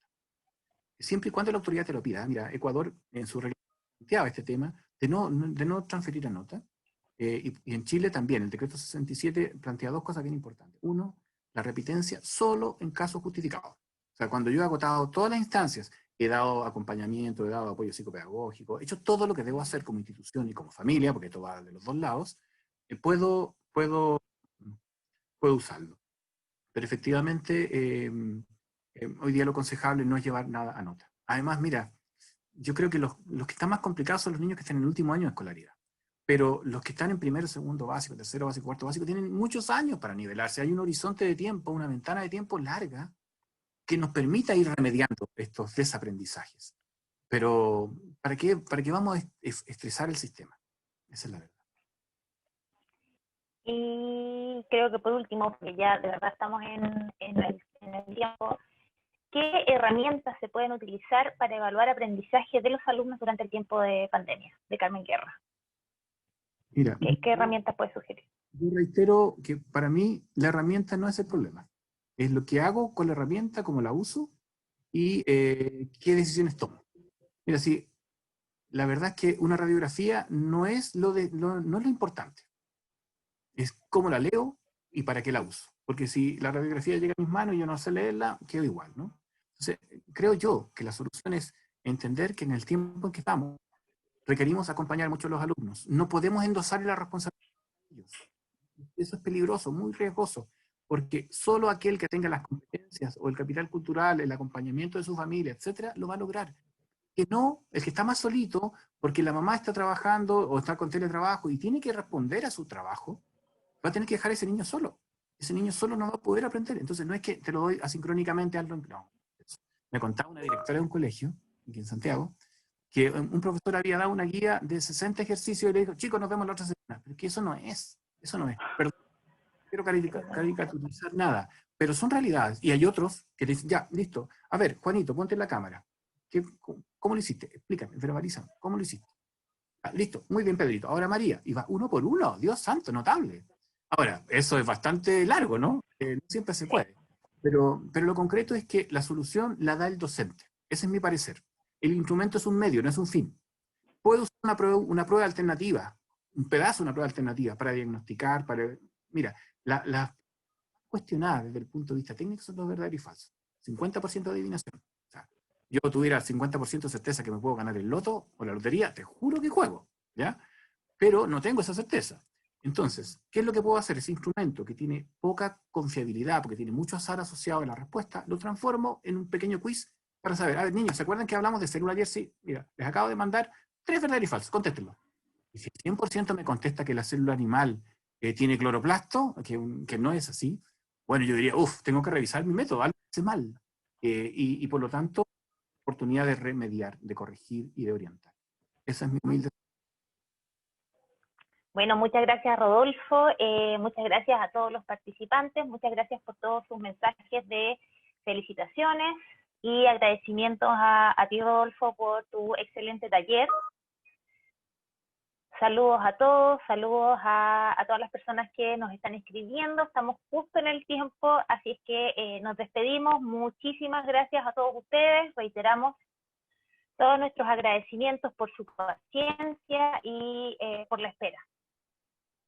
Siempre y cuando la autoridad te lo pida. Mira, Ecuador en su reglamento planteaba este tema de no transferir a nota. Y en Chile también, el decreto 67 plantea dos cosas bien importantes. Uno, la repitencia solo en casos justificados. O sea, cuando yo he agotado todas las instancias, he dado acompañamiento, he dado apoyo psicopedagógico, he hecho todo lo que debo hacer como institución y como familia, porque esto va de los dos lados, puedo usarlo. Pero efectivamente, hoy día lo aconsejable no es llevar nada a nota. Además, mira, yo creo que los que están más complicados son los niños que están en el último año de escolaridad. Pero los que están en primero, segundo básico, tercero básico, cuarto básico, tienen muchos años para nivelarse. Hay un horizonte de tiempo, una ventana de tiempo larga que nos permita ir remediando estos desaprendizajes. Pero, ¿para qué vamos a estresar el sistema? Esa es la verdad. Y creo que por último, porque ya de verdad estamos en el tiempo, ¿qué herramientas se pueden utilizar para evaluar aprendizaje de los alumnos durante el tiempo de pandemia, de Carmen Guerra? Mira, ¿Qué herramientas puedes sugerir? yo reitero que para mí la herramienta no es el problema. Es lo que hago con la herramienta, cómo la uso y qué decisiones tomo. Mira, sí, la verdad es que una radiografía no es no es lo importante. Es cómo la leo y para qué la uso. Porque si la radiografía llega a mis manos y yo no sé leerla, quedo igual, ¿no? Entonces, creo yo que la solución es entender que en el tiempo en que estamos, requerimos acompañar mucho a los alumnos. No podemos endosar la responsabilidad de ellos. Eso es peligroso, muy riesgoso, porque solo aquel que tenga las competencias o el capital cultural, el acompañamiento de su familia, etcétera, lo va a lograr. Que no, el que está más solito, porque la mamá está trabajando o está con teletrabajo y tiene que responder a su trabajo, va a tener que dejar a ese niño solo. Ese niño solo no va a poder aprender. Entonces no es que te lo doy asincrónicamente, no. Me contaba una directora de un colegio, aquí en Santiago, que un profesor había dado una guía de 60 ejercicios y le dijo, chicos, nos vemos la otra semana. Pero es que eso no es. Perdón, no quiero caricaturizar nada, pero son realidades. Y hay otros que dicen, ya, listo. A ver, Juanito, ponte en la cámara. ¿Cómo lo hiciste? Explícame, verbaliza. ¿Cómo lo hiciste? Ah, listo, muy bien, Pedrito. Ahora María. Y va uno por uno. Dios santo, notable. Ahora, eso es bastante largo, ¿no? No siempre se puede. Pero lo concreto es que la solución la da el docente. Ese es mi parecer. El instrumento es un medio, no es un fin. Puedo usar una prueba alternativa, un pedazo de una prueba alternativa para diagnosticar, Mira, las cuestionadas desde el punto de vista técnico son los verdaderos y falsos. 50% de adivinación. O sea, yo tuviera 50% de certeza que me puedo ganar el loto o la lotería, te juro que juego, ¿ya? Pero no tengo esa certeza. Entonces, ¿qué es lo que puedo hacer? Ese instrumento que tiene poca confiabilidad, porque tiene mucho azar asociado a la respuesta, lo transformo en un pequeño quiz para saber. A ver, niños, ¿se acuerdan que hablamos de célula ayer? Sí, mira, les acabo de mandar 3 verdaderos y falsos, contéstenlo. Y si el 100% me contesta que la célula animal tiene cloroplasto, que no es así, bueno, yo diría, tengo que revisar mi método, algo hace mal. Y por lo tanto, oportunidad de remediar, de corregir y de orientar. Esa es mi humilde. Bueno, muchas gracias Rodolfo, muchas gracias a todos los participantes, muchas gracias por todos sus mensajes de felicitaciones y agradecimientos a ti Rodolfo por tu excelente taller. Saludos a todos, saludos a todas las personas que nos están escribiendo, estamos justo en el tiempo, así es que nos despedimos. Muchísimas gracias a todos ustedes, reiteramos todos nuestros agradecimientos por su paciencia y por la espera.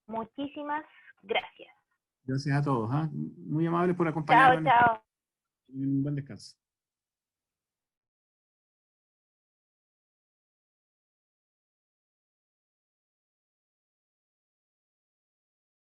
Muchísimas gracias. Gracias a todos. Muy amables por acompañarnos. Chao, chao. Un buen descanso.